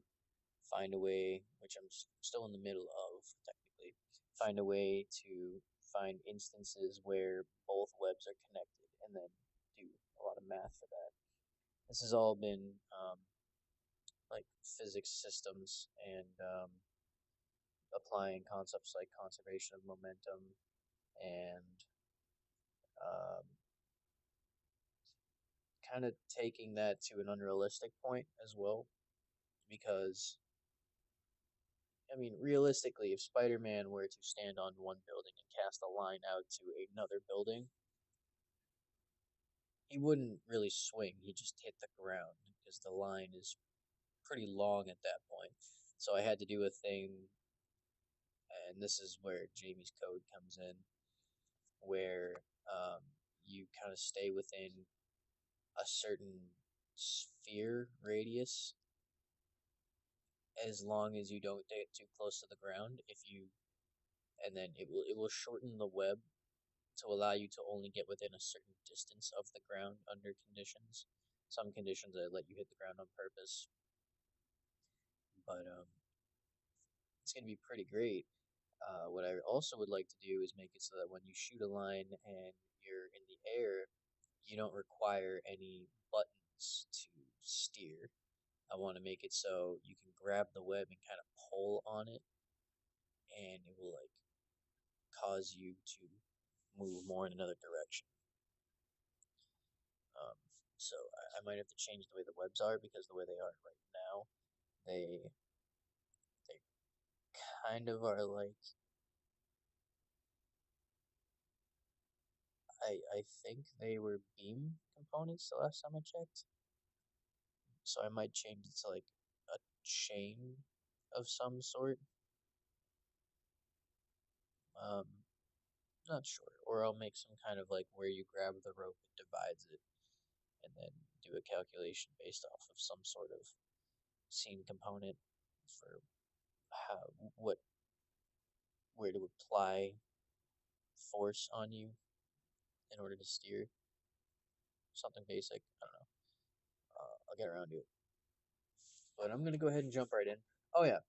find a way, which I'm still in the middle of technically, find a way to find instances where both webs are connected and then do a lot of math for that. This has all been like physics systems and applying concepts like conservation of momentum and um, kind of taking that to an unrealistic point as well. Because, I mean, realistically, if Spider Man were to stand on one building and cast a line out to another building, he wouldn't really swing, he'd just hit the ground because the line is pretty long at that point. So I had to do a thing, and this is where Jamie's code comes in, where you kind of stay within a certain sphere radius as long as you don't get too close to the ground. If you and then it will shorten the web to allow you to only get within a certain distance of the ground under conditions. Some conditions that let you hit the ground on purpose, but it's gonna be pretty great. What I also would like to do is make it so that when you shoot a line and you're in the air, you don't require any buttons to steer. I want to make it so you can grab the web and kind of pull on it, and it will like cause you to move more in another direction. Um, so I might have to change the way the webs are because the way they are right now, they kind of are like I think they were beam components the last time I checked. So I might change it to like a chain of some sort. Um, Not sure. Or I'll make some kind of like where you grab the rope, it divides it, and then do a calculation based off of some sort of scene component for how what where to apply force on you in order to steer. Something basic. I don't know. I'll get around to it. But I'm gonna go ahead and jump right in. Oh yeah,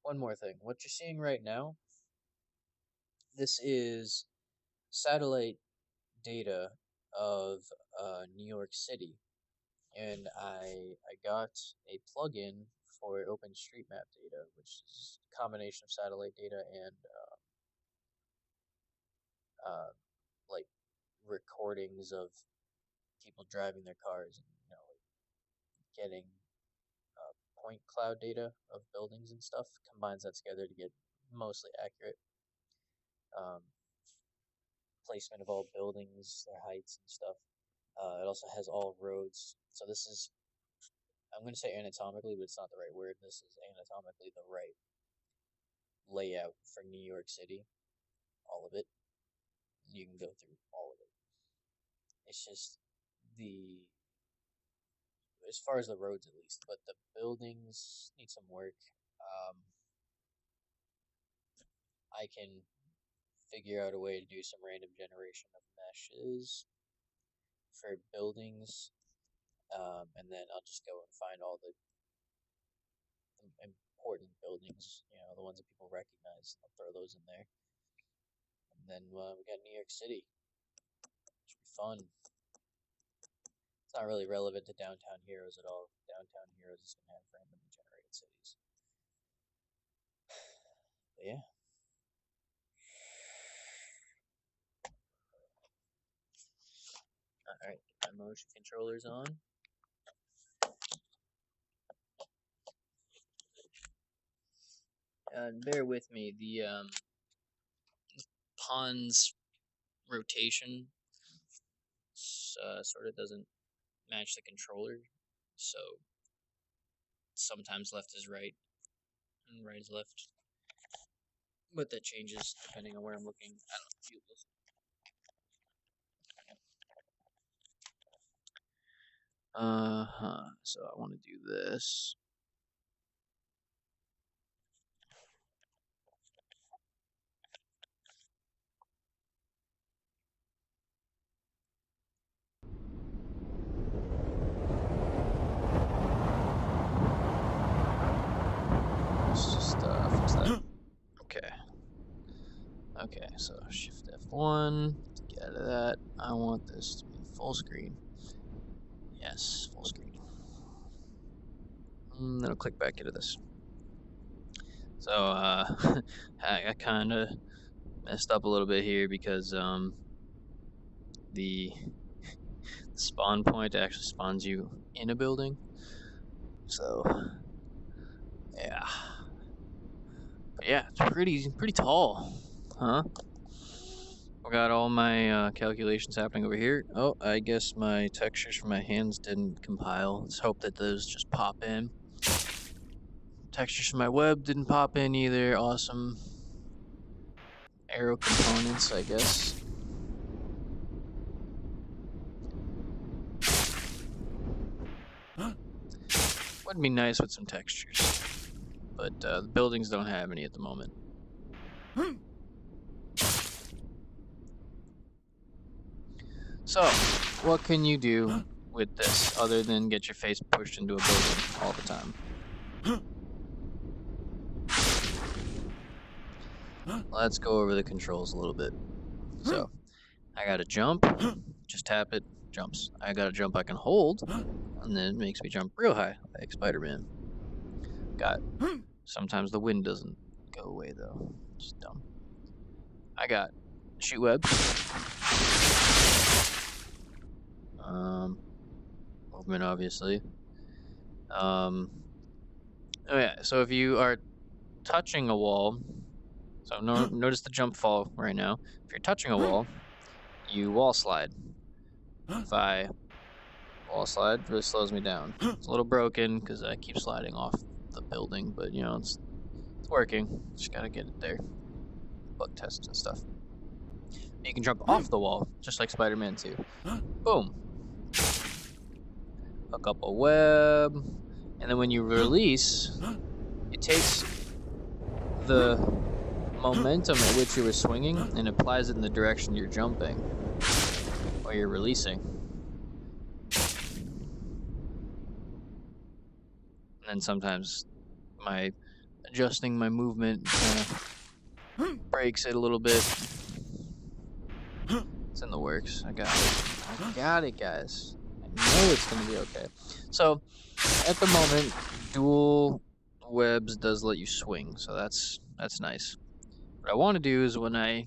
one more thing. What you're seeing right now, this is satellite data of New York City, and I got a plugin for OpenStreetMap data, which is a combination of satellite data and like recordings of people driving their cars and like getting point cloud data of buildings and stuff. Combines that together to get mostly accurate um, placement of all buildings, their heights and stuff. It also has all roads. So this is, I'm going to say anatomically, but it's not the right word. This is anatomically the right layout for New York City. All of it. You can go through all of it. It's just the, as far as the roads at least, but the buildings need some work. Um, I can figure out a way to do some random generation of meshes for buildings, and then I'll just go and find all the important buildings, the ones that people recognize. I'll throw those in there, and then we got New York City. Should be fun. It's not really relevant to Downtown Heroes at all. Downtown Heroes is going to have randomly generated cities. But yeah. Alright, my motion controller's on. Bear with me, the pawn's rotation sort of doesn't match the controller, so sometimes left is right and right is left, but that changes depending on where I'm looking. I don't know if you listen. So I want to do this. Let's just fix that. Okay. Okay, so Shift F1 to get out of that. I want this to be full screen. Yes, full screen. Then I'll click back into this. So I kind of messed up a little bit here because the spawn point actually spawns you in a building. So yeah, but yeah, it's pretty tall, huh? We got all my calculations happening over here. Oh, I guess my textures for my hands didn't compile. Let's hope that those just pop in. Textures for my web didn't pop in either. Awesome. Arrow components, I guess. Would be nice with some textures, but the buildings don't have any at the moment. So, what can you do with this other than get your face pushed into a building all the time? Let's go over the controls a little bit. So, I gotta jump, just tap it, jumps. I gotta jump I can hold, and then it makes me jump real high, like Spider-Man. Got sometimes the wind doesn't go away though, just dumb. I got shoot webs. Movement obviously. Oh yeah, so if you are touching a wall, so notice the jump fall right now. If you're touching a wall, you wall slide. If I wall slide, it really slows me down. It's a little broken because I keep sliding off the building, but you know, it's working. Just gotta get it there. Bug tests and stuff. You can jump off the wall, just like Spider-Man 2. Boom. Hook up a web, and then when you release, it takes the momentum at which you were swinging and applies it in the direction you're jumping or you're releasing. And then sometimes adjusting my movement breaks it a little bit. It's in the works. I got it, guys. I know it's gonna be okay. So at the moment, dual webs does let you swing, so that's nice. What I want to do is when I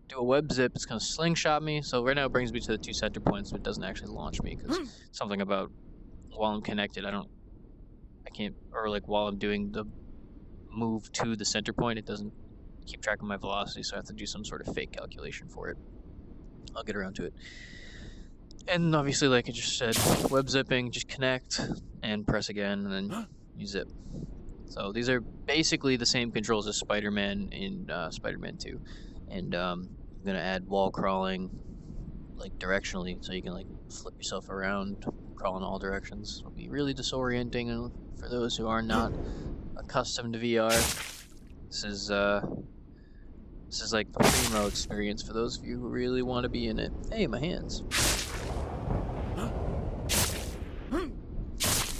do a web zip, it's gonna slingshot me. So right now it brings me to the 2 center points, but it doesn't actually launch me because something about while I'm connected, I can't, or like while I'm doing the move to the center point, it doesn't keep track of my velocity, so I have to do some sort of fake calculation for it. I'll get around to it. And obviously, like I just said, web zipping, just connect and press again, and then you zip. So these are basically the same controls as Spider-Man in Spider-Man 2. And I'm going to add wall crawling, like directionally, so you can like flip yourself around, crawl in all directions. It'll be really disorienting for those who are not accustomed to VR. This is like the primo experience for those of you who really want to be in it. Hey, my hands.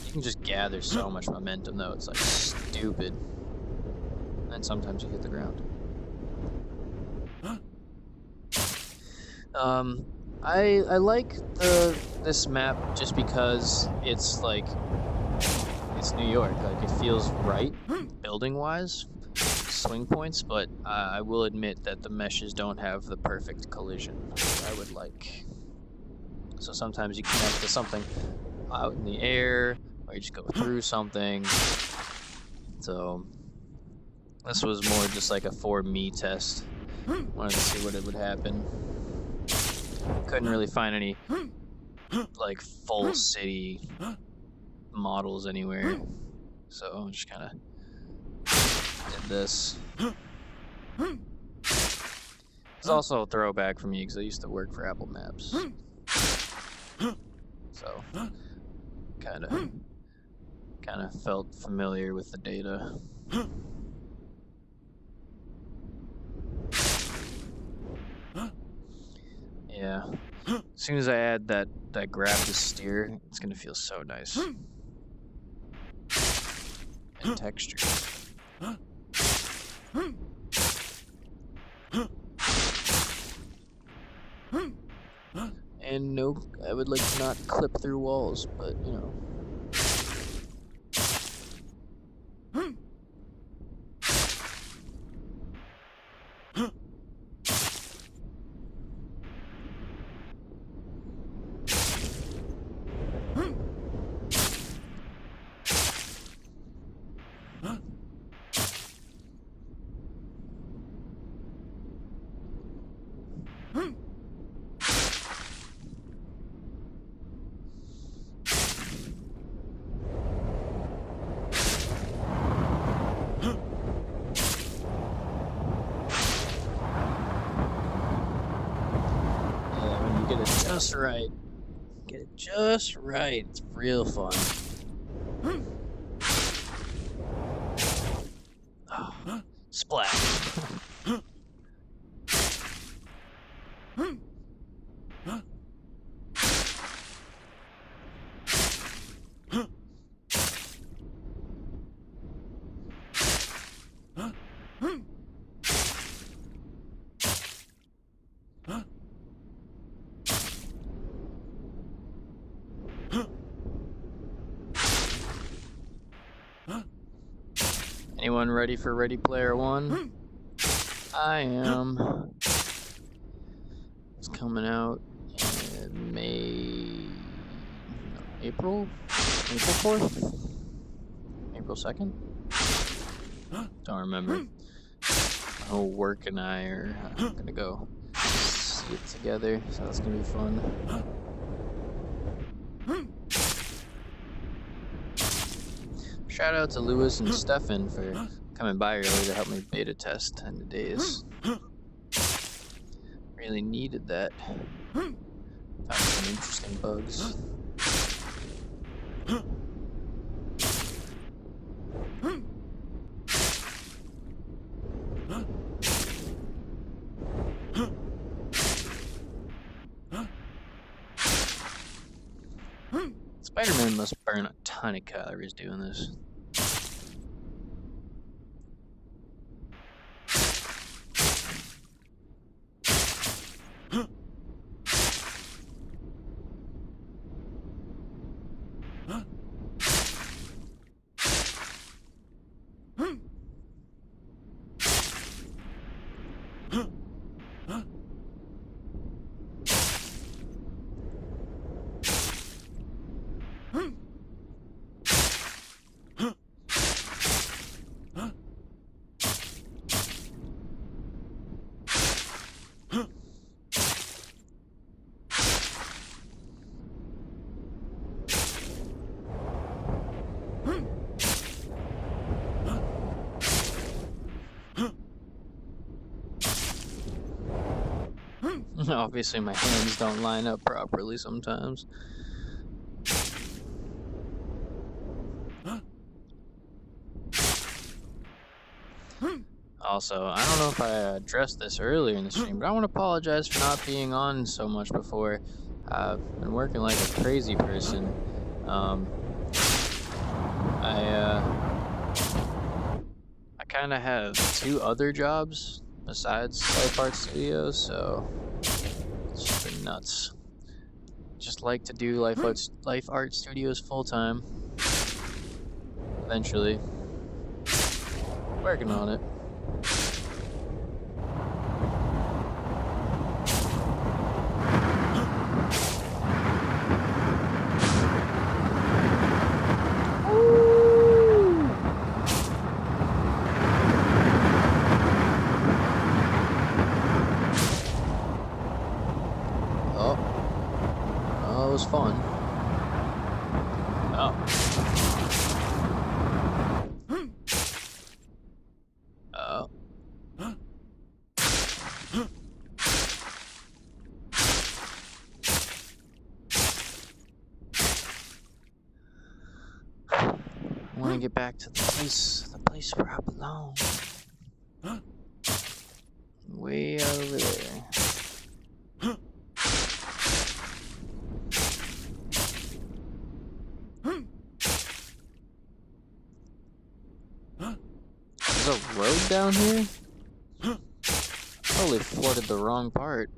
You can just gather so much momentum though, it's like stupid. And sometimes you hit the ground. I like this map just because it's like it's New York. Like, it feels right building-wise, swing points, but I will admit that the meshes don't have the perfect collision I would like. So sometimes you connect to something out in the air, or you just go through something. So this was more just like a for me test. Wanted to see what it would happen. Couldn't really find any like full city models anywhere, so just kind of did this. It's also a throwback for me because I used to work for Apple Maps, so kind of felt familiar with the data. Yeah, as soon as I add that grab to steer, it's gonna feel so nice. And texture. And no, I would like to not clip through walls, but you know. Just right. Get it just right. It's real fun. Oh, splash. Anyone ready for Ready Player One? I am. It's coming out in April 4th? April 2nd? Don't remember. My whole work and I are gonna go see it together, so that's gonna be fun. Shout out to Lewis and Stefan for coming by early to help me beta test in the days. Really needed that. Found some interesting bugs. Spider-Man must burn a ton of calories doing this. Obviously my hands don't line up properly sometimes. Also, I don't know if I addressed this earlier in the stream, but I want to apologize for not being on so much before. I've been working like a crazy person. I kind of have 2 other jobs besides Life Art Studios, so it's just been nuts. Just like to do Life Art Studios full time. eventually. Working on it. Oh, it was fun. Oh. Oh. I want to get back to the place where I belong. Way over there. There's a road down here? Probably flooded the wrong part.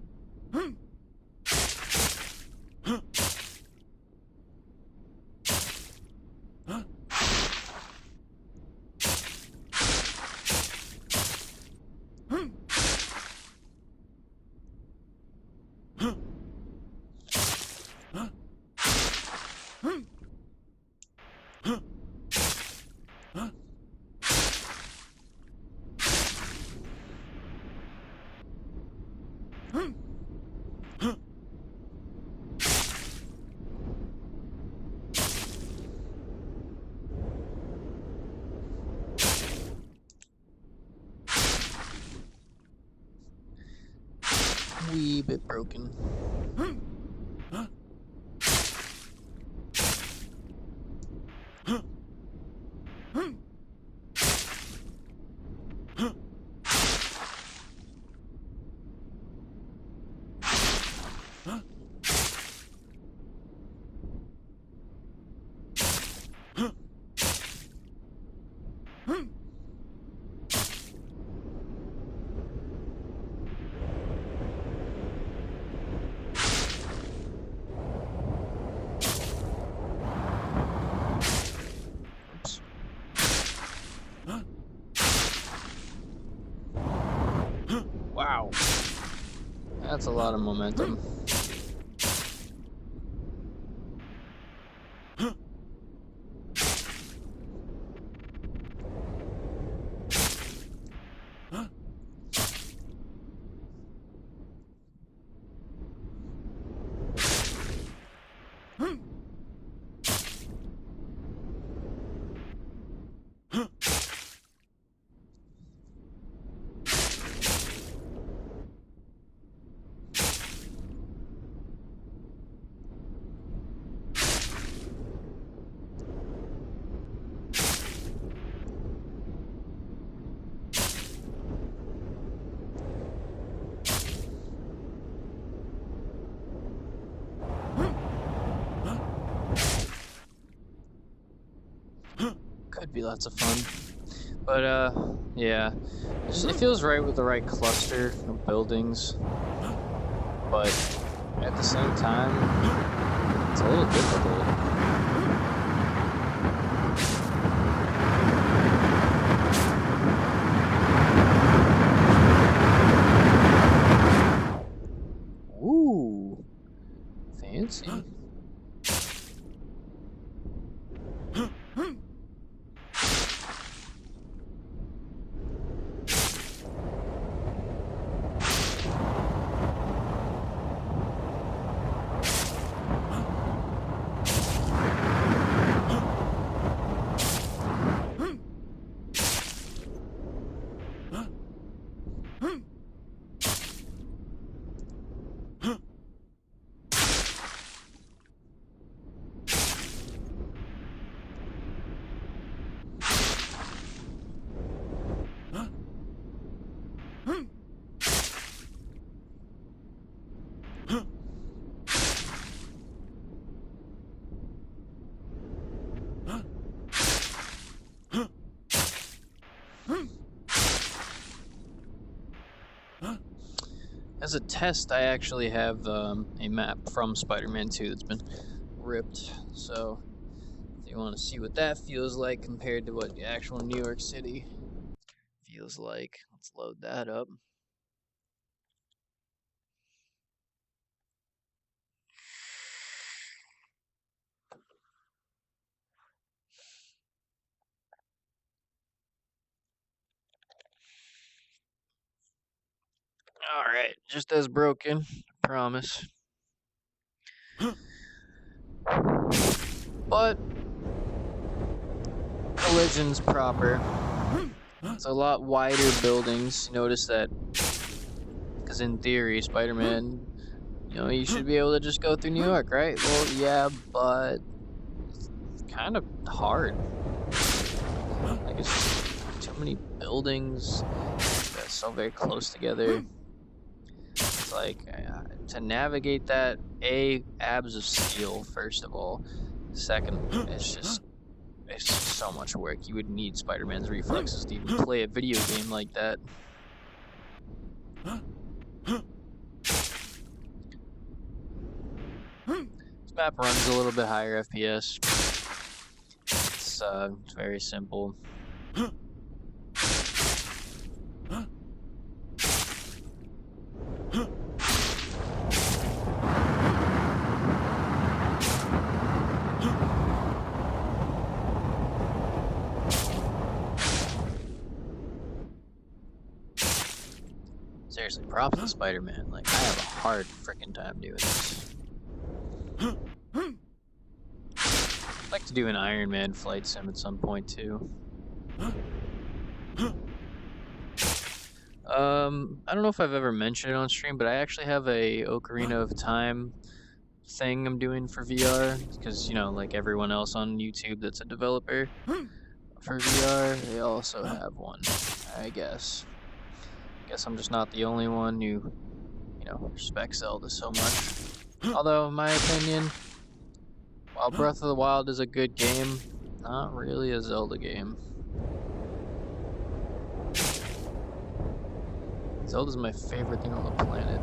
Wee bit broken. Wow. That's a lot of momentum. Could be lots of fun. But, yeah. It feels right with the right cluster of buildings. But at the same time, it's a little difficult. Ooh. Fancy. As a test, I actually have a map from Spider-Man 2 that's been ripped, so if You want to see what that feels like compared to what the actual New York City feels like. Let's load that up. Alright, just as broken, I promise. But collisions proper. It's a lot wider buildings. Notice that, because in theory, Spider-Man, you should be able to just go through New York, right? Well, yeah, but it's kind of hard. Like, it's too many buildings that's so very close together. It's like, to navigate that, abs of steel, first of all. Second, it's just so much work. You would need Spider-Man's reflexes to even play a video game like that. This map runs a little bit higher FPS. It's very simple. Seriously, props to Spider-Man. Like, I have a hard freaking time doing this. I'd like to do an Iron Man flight sim at some point too. I don't know if I've ever mentioned it on stream, but I actually have a Ocarina of Time thing I'm doing for VR, because like everyone else on YouTube that's a developer for VR, they also have one. I guess I'm just not the only one who respects Zelda so much. Although in my opinion, while Breath of the Wild is a good game, not really a Zelda game. Zelda's my favorite thing on the planet.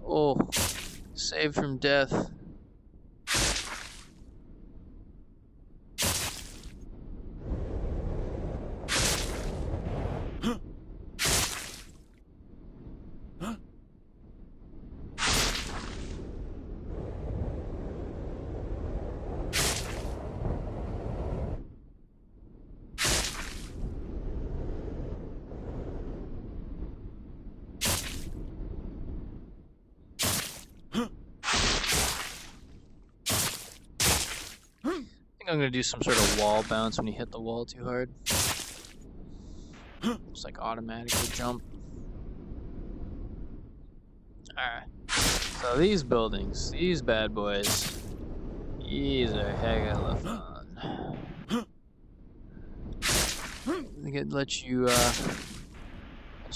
Oh, saved from death. I'm gonna do some sort of wall bounce when you hit the wall too hard. Just like automatically jump. Alright. So these buildings, these bad boys, these are heck of fun. They let you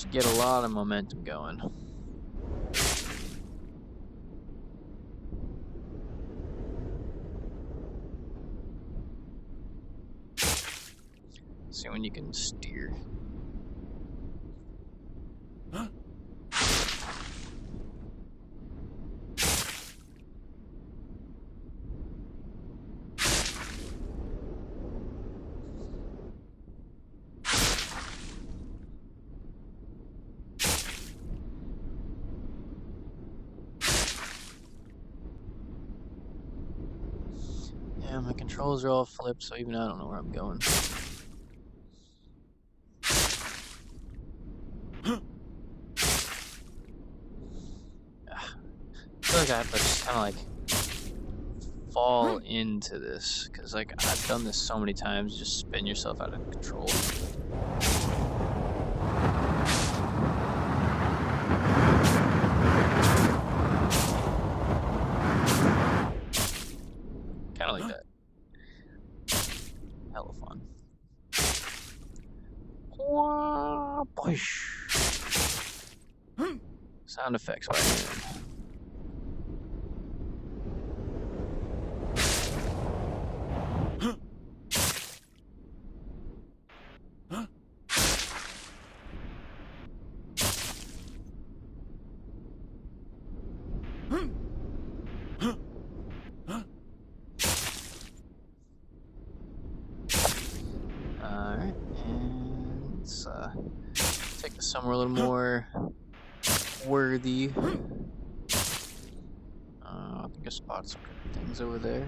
get a lot of momentum going. See when you can steer. Yeah, my controls are all flipped, so even I don't know where I'm going. I feel like I have to just kind of like fall into this, because like I've done this so many times. Just spin yourself out of control. Kind of like that. Hella fun. Sound effects by hand. Let's take this somewhere a little more worthy. I think I spotted some good things over there.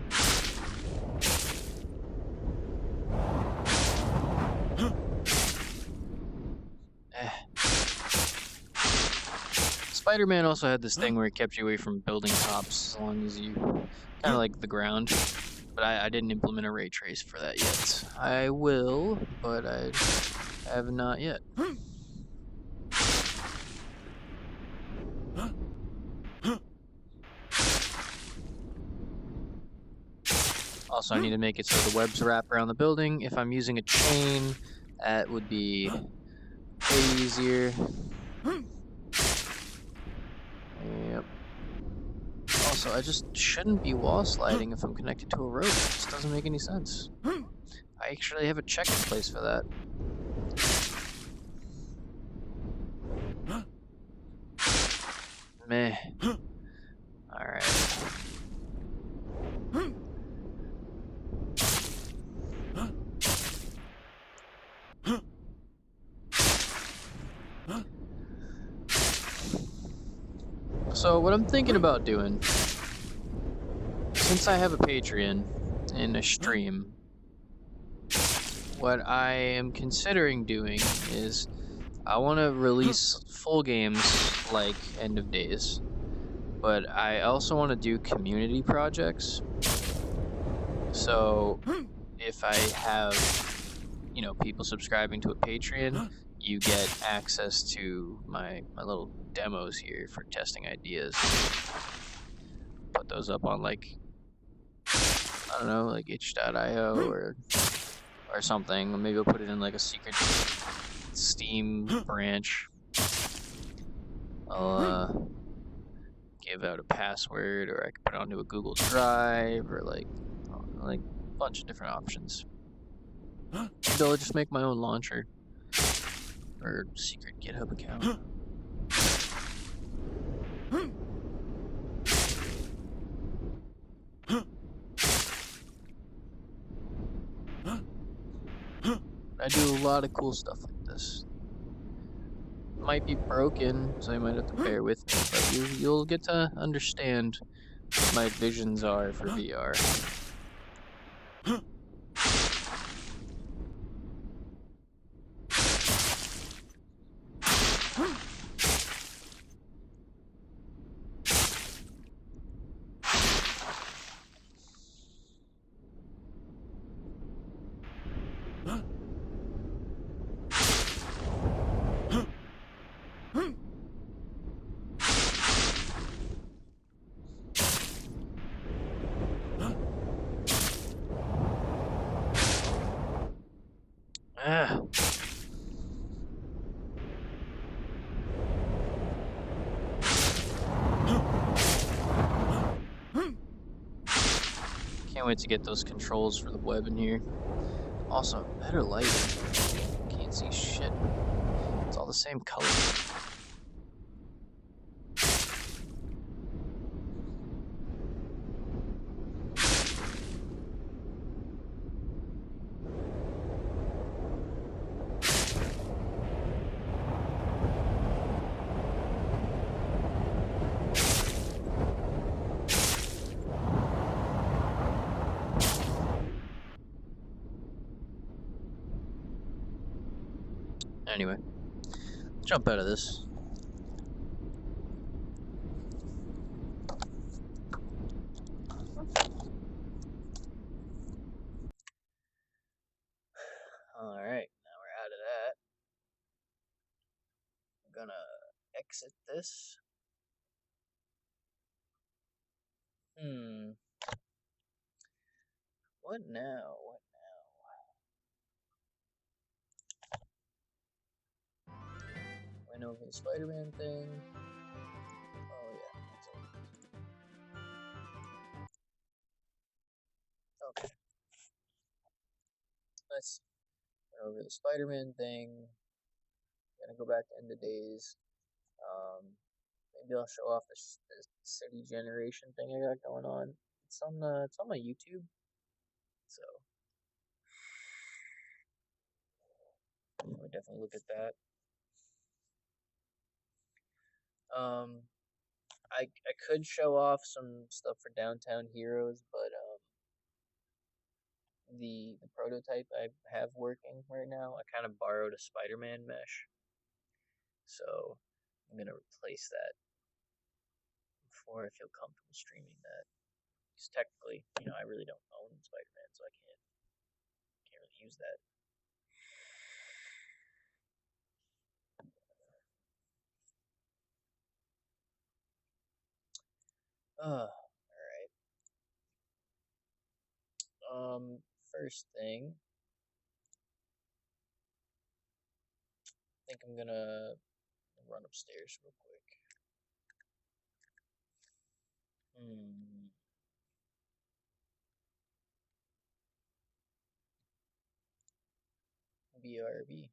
Spider-Man also had this thing where it kept you away from building tops as long as you kind of like the ground. But I didn't implement a ray trace for that yet. I will, but I have not yet. Also, I need to make it so the webs wrap around the building. If I'm using a chain, that would be way easier. Yep. Also, I just shouldn't be wall sliding if I'm connected to a rope. It just doesn't make any sense. I actually have a check in place for that. Meh. Alright. So what I'm thinking about doing, since I have a Patreon and a stream, what I am considering doing is I want to release full games like End of Days, but I also want to do community projects. So if I have, people subscribing to a Patreon, you get access to my little demos here for testing ideas. Put those up on like, I don't know, like itch.io or something. Or maybe I'll put it in like a secret Steam branch. I'll give out a password, or I can put it onto a Google Drive, or like a bunch of different options. Maybe I'll just make my own launcher or secret GitHub account. I do a lot of cool stuff like this. It might be broken, so you might have to bear with me, but you'll get to understand what my visions are for VR. Ah. Can't wait to get those controls for the web in here. Also, better lighting. Can't see shit. It's all the same color. Anyway, jump out of this. Alright, now we're out of that. I'm gonna exit this. What now? Went over the Spider-Man thing. Oh yeah, that's all. Okay. Let's see. Went over the Spider-Man thing. Gonna go back to End of Days. Maybe I'll show off this city generation thing I got going on. It's on my YouTube. So I would definitely look at that. I could show off some stuff for Downtown Heroes, but the prototype I have working right now, I kind of borrowed a Spider-Man mesh, so I'm gonna replace that before I feel comfortable streaming that. Because technically, I really don't own Spider-Man, so I can't really use that. All right. First thing, I think I'm gonna run upstairs real quick. BRB.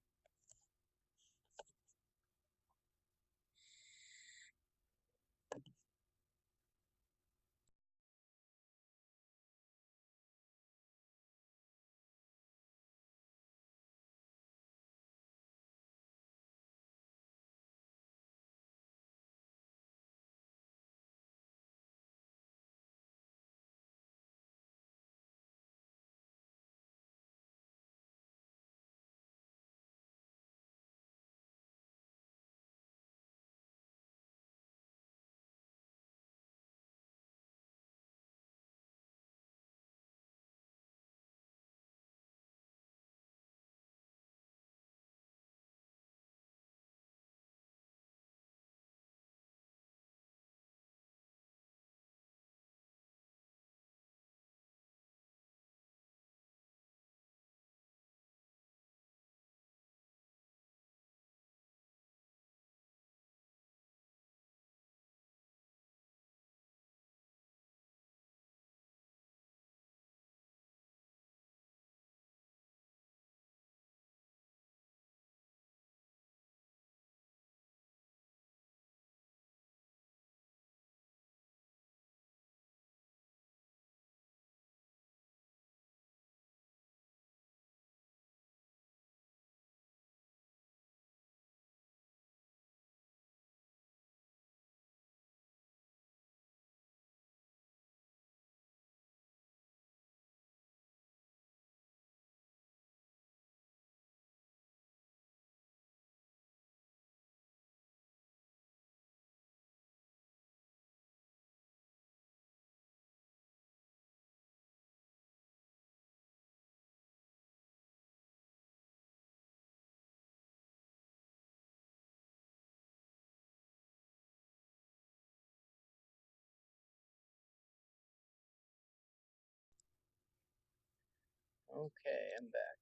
Okay, I'm back.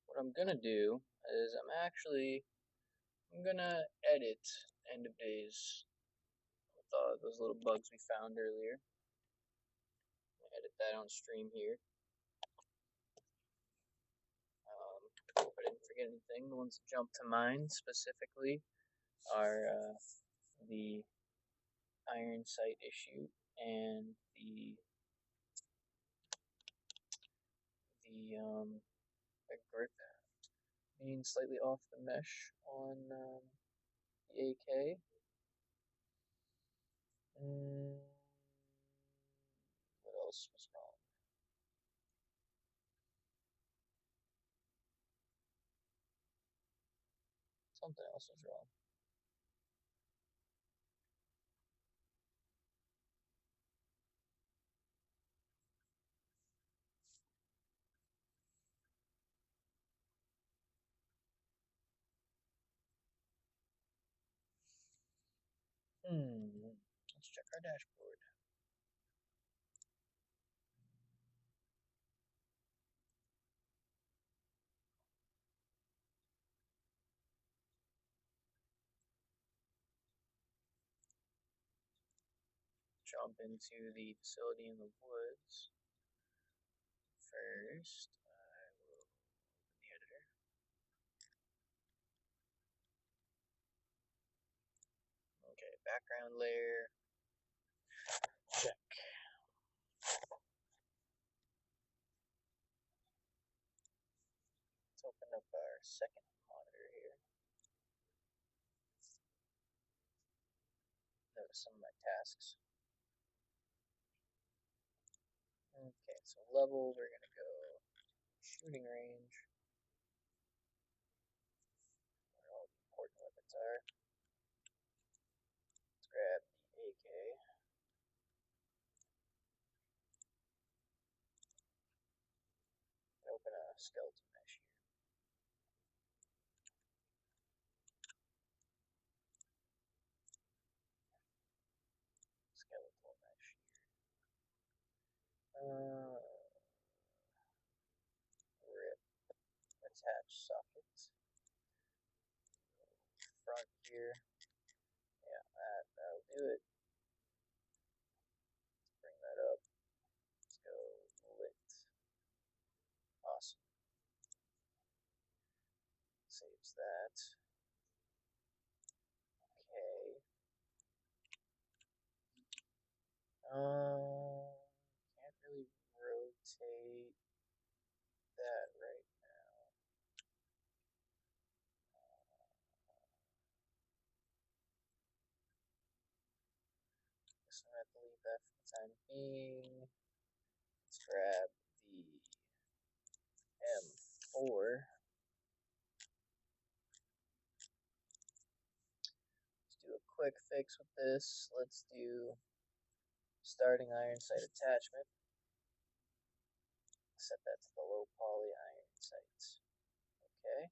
What I'm gonna do is I'm gonna edit end of days with those little bugs we found earlier. Edit that on stream here. Hope I didn't forget anything. The ones that jump to mind specifically are the iron sight issue and the grip being slightly off the mesh on the AK. What else was wrong? Something else was wrong. Let's check our dashboard. Jump into the facility in the woods. First, I will open the editor. Okay, background layer. Check. open up our second monitor here. Notice some of my tasks. Okay, so level, we're going to go shooting range, where all the important weapons are. Let's grab the AK. And open a skeleton mesh here. Skeletal mesh here. Rip. Attach sockets. Front here. Yeah, that'll do it. Let's bring that up. Let's go lit. Awesome. Saves that. Okay. Can't really rotate that right now. Guess I'm gonna have to leave that for the time being. Let's grab the M4. Let's do a quick fix with this. Let's do starting iron sight attachment. Set that to the low poly iron sights. Okay.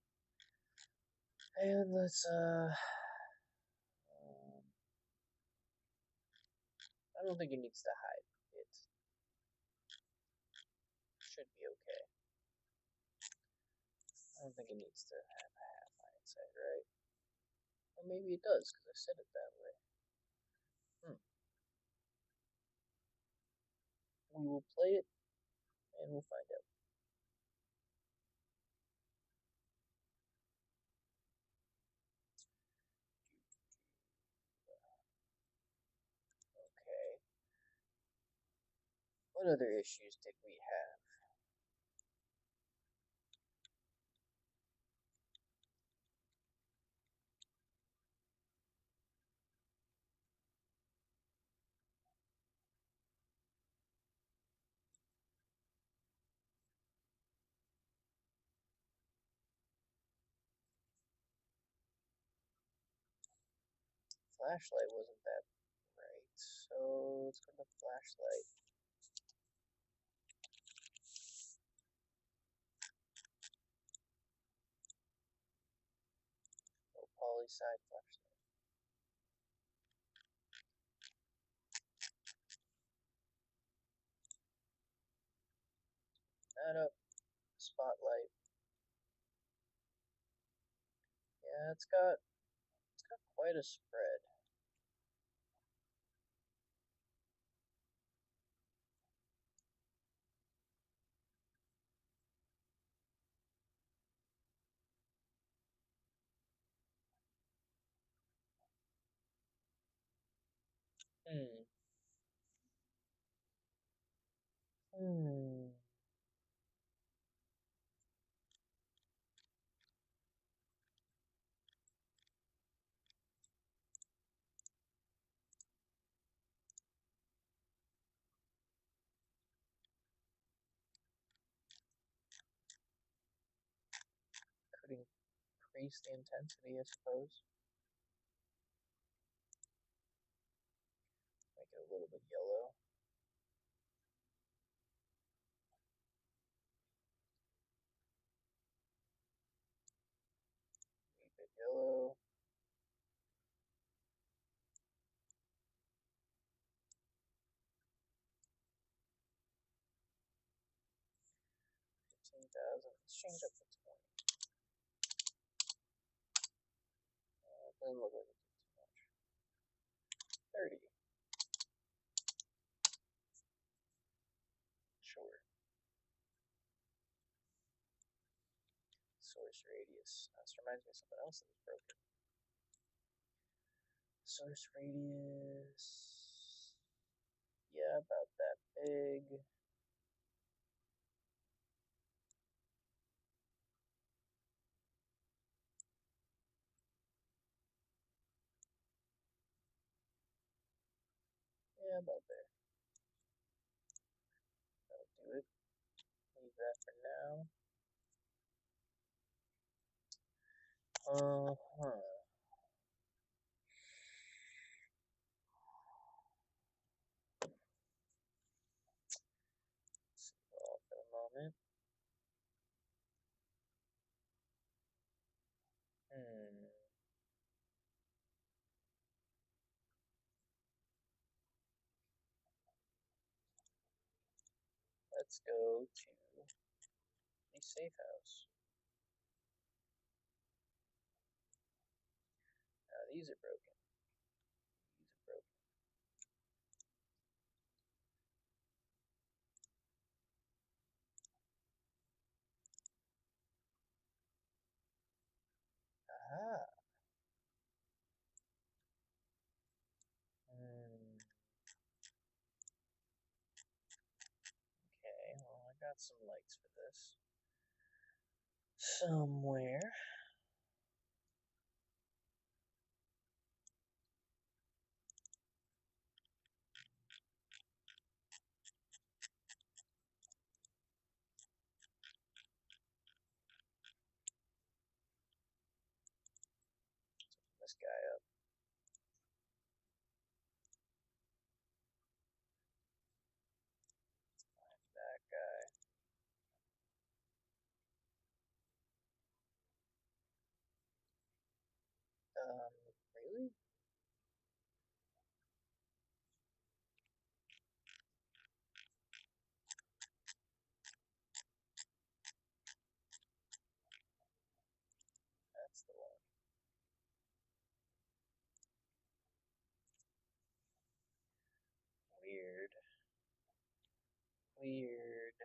And let's I don't think it needs to hide. It should be okay. I don't think it needs to have a half iron sight, right? Or maybe it does, because I said it that way. We will play it, and we'll find out. Okay. What other issues did we have? Flashlight wasn't that right, so let's go to flashlight. Low poly side flashlight. That up. Spotlight. Yeah, it's got quite a spread. Hmm. Could increase the intensity, I suppose. Make it a little bit yellow. A bit yellow. Let's change up to 20. Doesn't look like it did too much. 30. Sure. Source radius. This reminds me of something else that was broken. Source radius. Yeah, about that big. Yeah, about there. That'll do it. Leave that for now. Uh-huh. Save all for the moment. Let's go to the safe house. Now these are broken. These are broken. Aha. Okay, well, I got some lights for this. Somewhere. This guy up. That guy. Really? That's the one. Weird. Weird.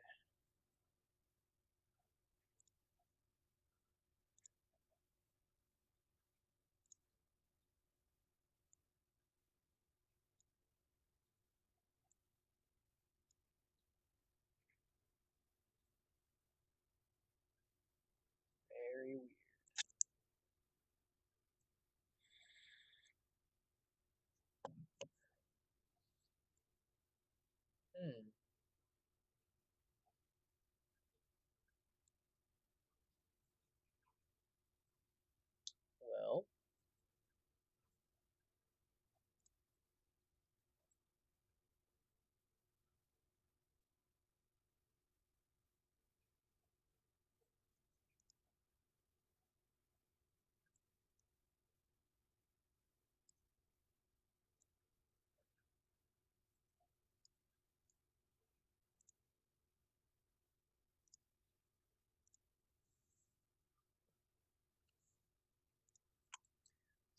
Very weird. Hmm. Well.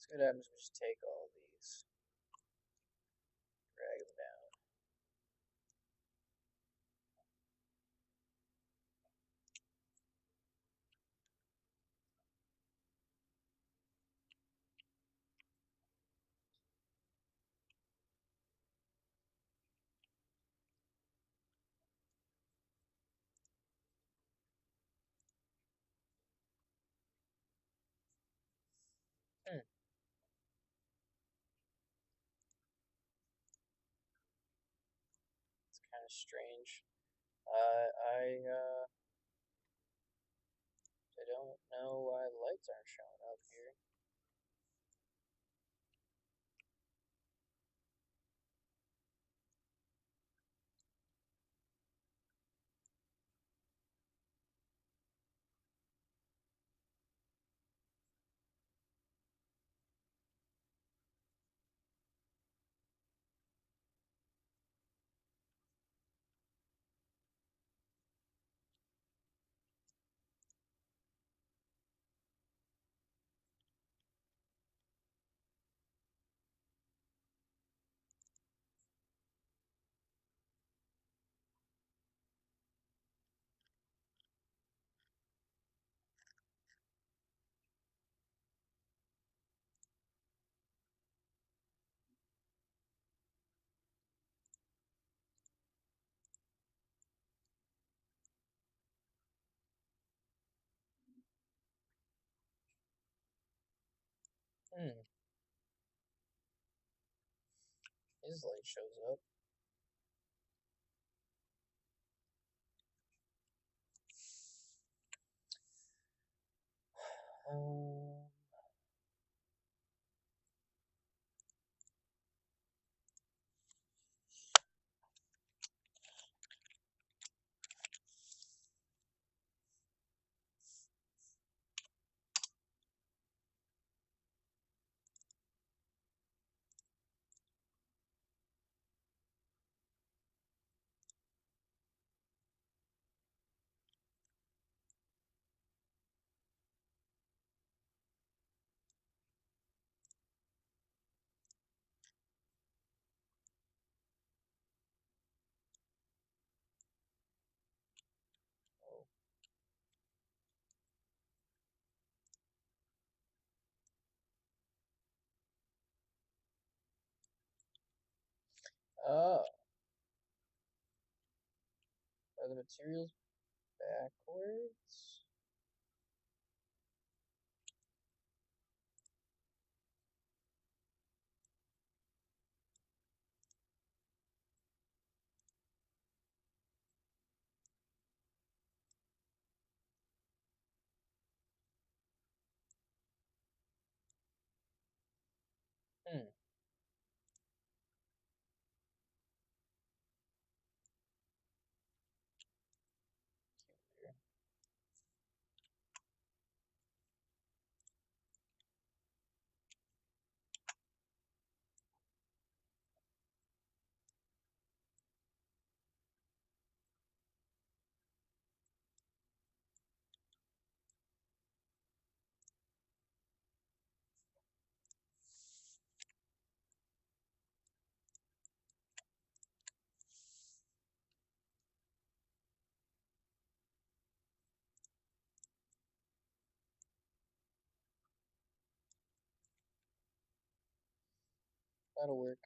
Let's go down and just take all of these. Drag them down. Hmm. It's kind of strange. I don't know why the lights aren't showing up here. his light shows up. Um, oh, are the materials backwards? Hmm. That'll work.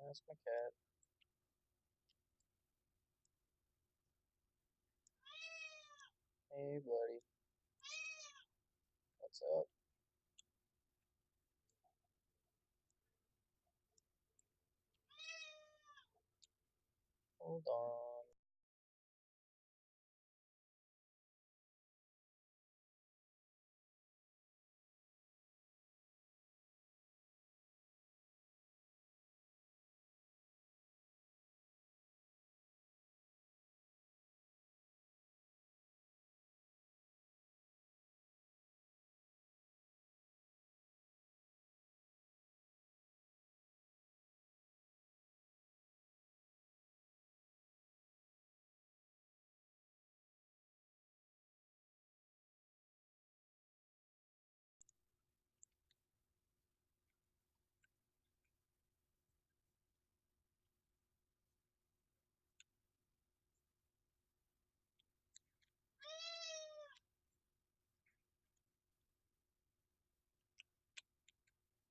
That's my cat. Hey, buddy. What's up? Hold on.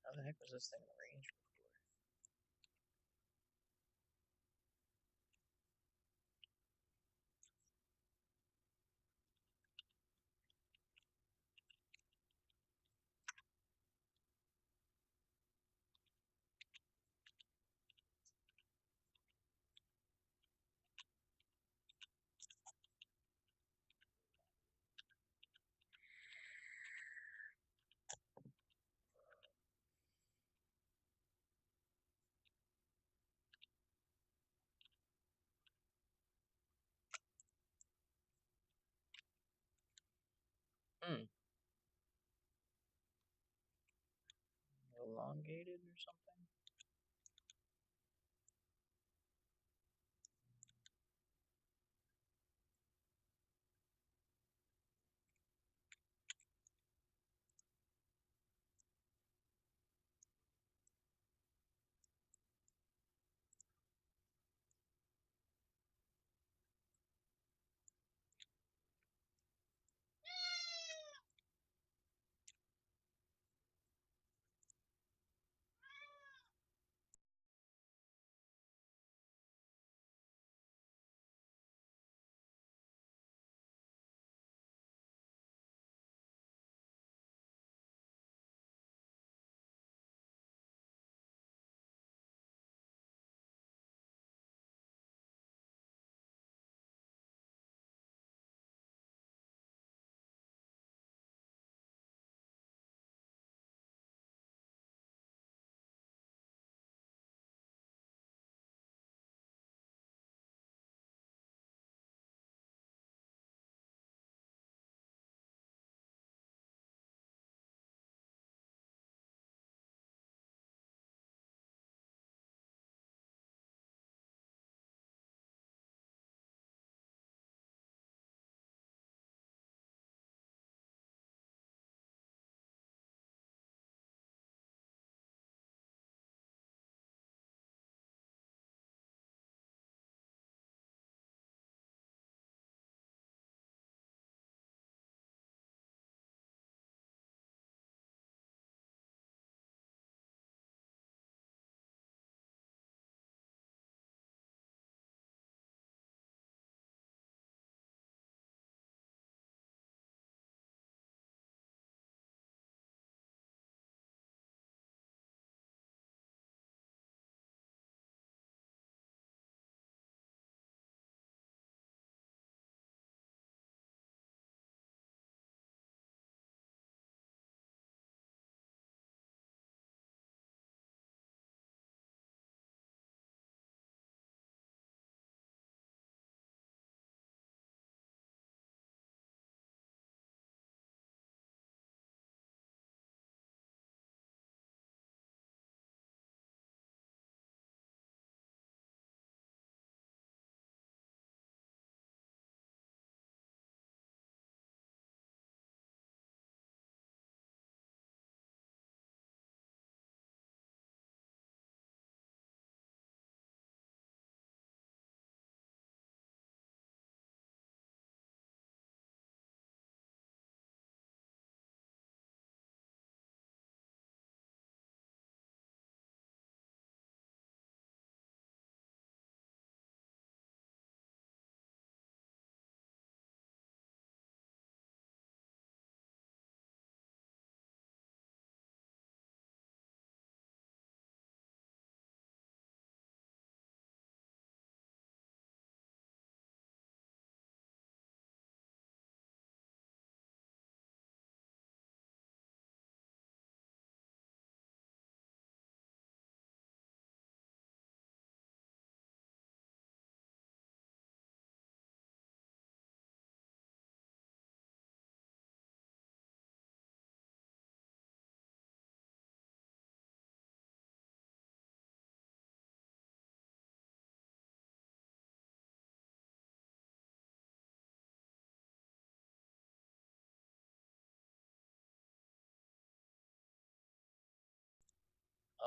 How the heck was this thing in range? Hmm. Elongated or something?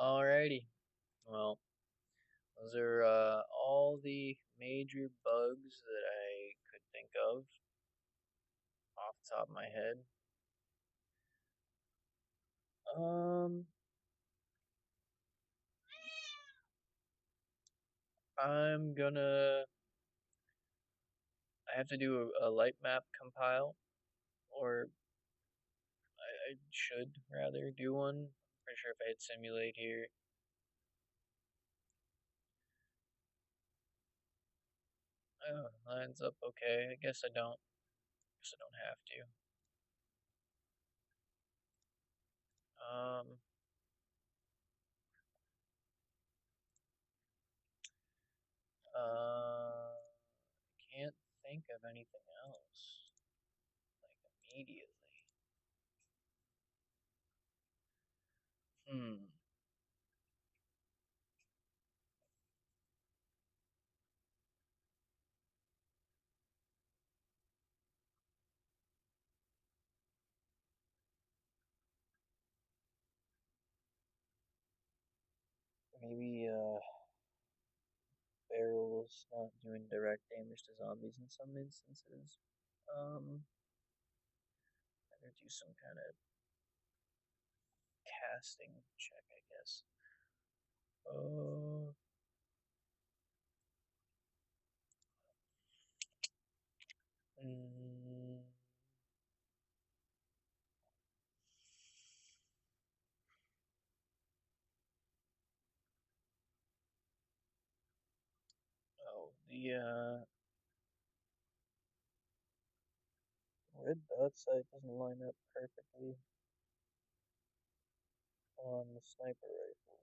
Alrighty. Well, those are all the major bugs that I could think of off the top of my head. Um, I'm gonna. I have to do a light map compile, or I should rather do one. I'm pretty sure if I hit simulate here. Oh, lines up okay. I guess I don't. Guess I don't have to. Can't think of anything else like immediately. Hmm. Maybe barrels not doing direct damage to zombies in some instances. Better do some kind of casting check, I guess. Oh. Mm, oh, the red dot sight doesn't line up perfectly on the sniper rifle.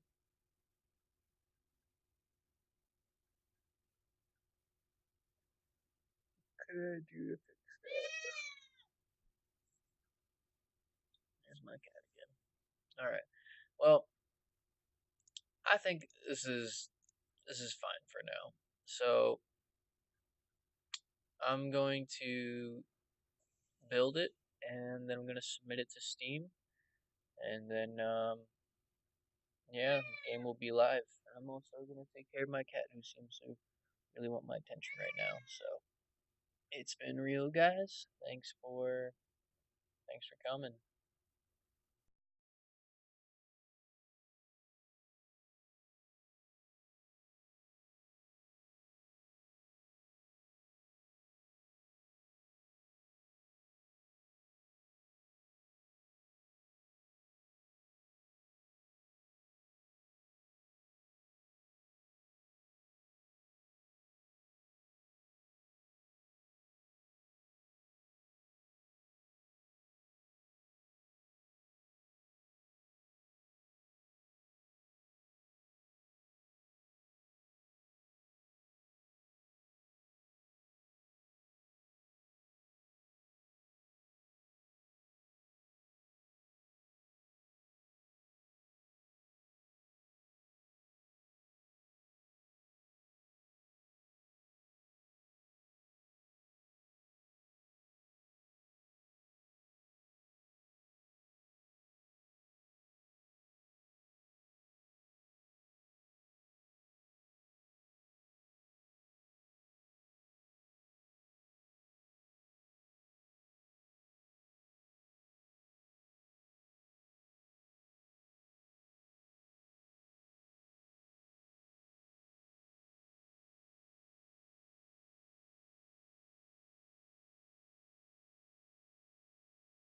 What could I do to fix that? There's my cat again. All right. Well, I think this is fine for now. So I'm going to build it, and then I'm gonna submit it to Steam, and then yeah, the game will be live. I'm also gonna take care of my cat, who seems to really want my attention right now. So it's been real, guys. Thanks for coming.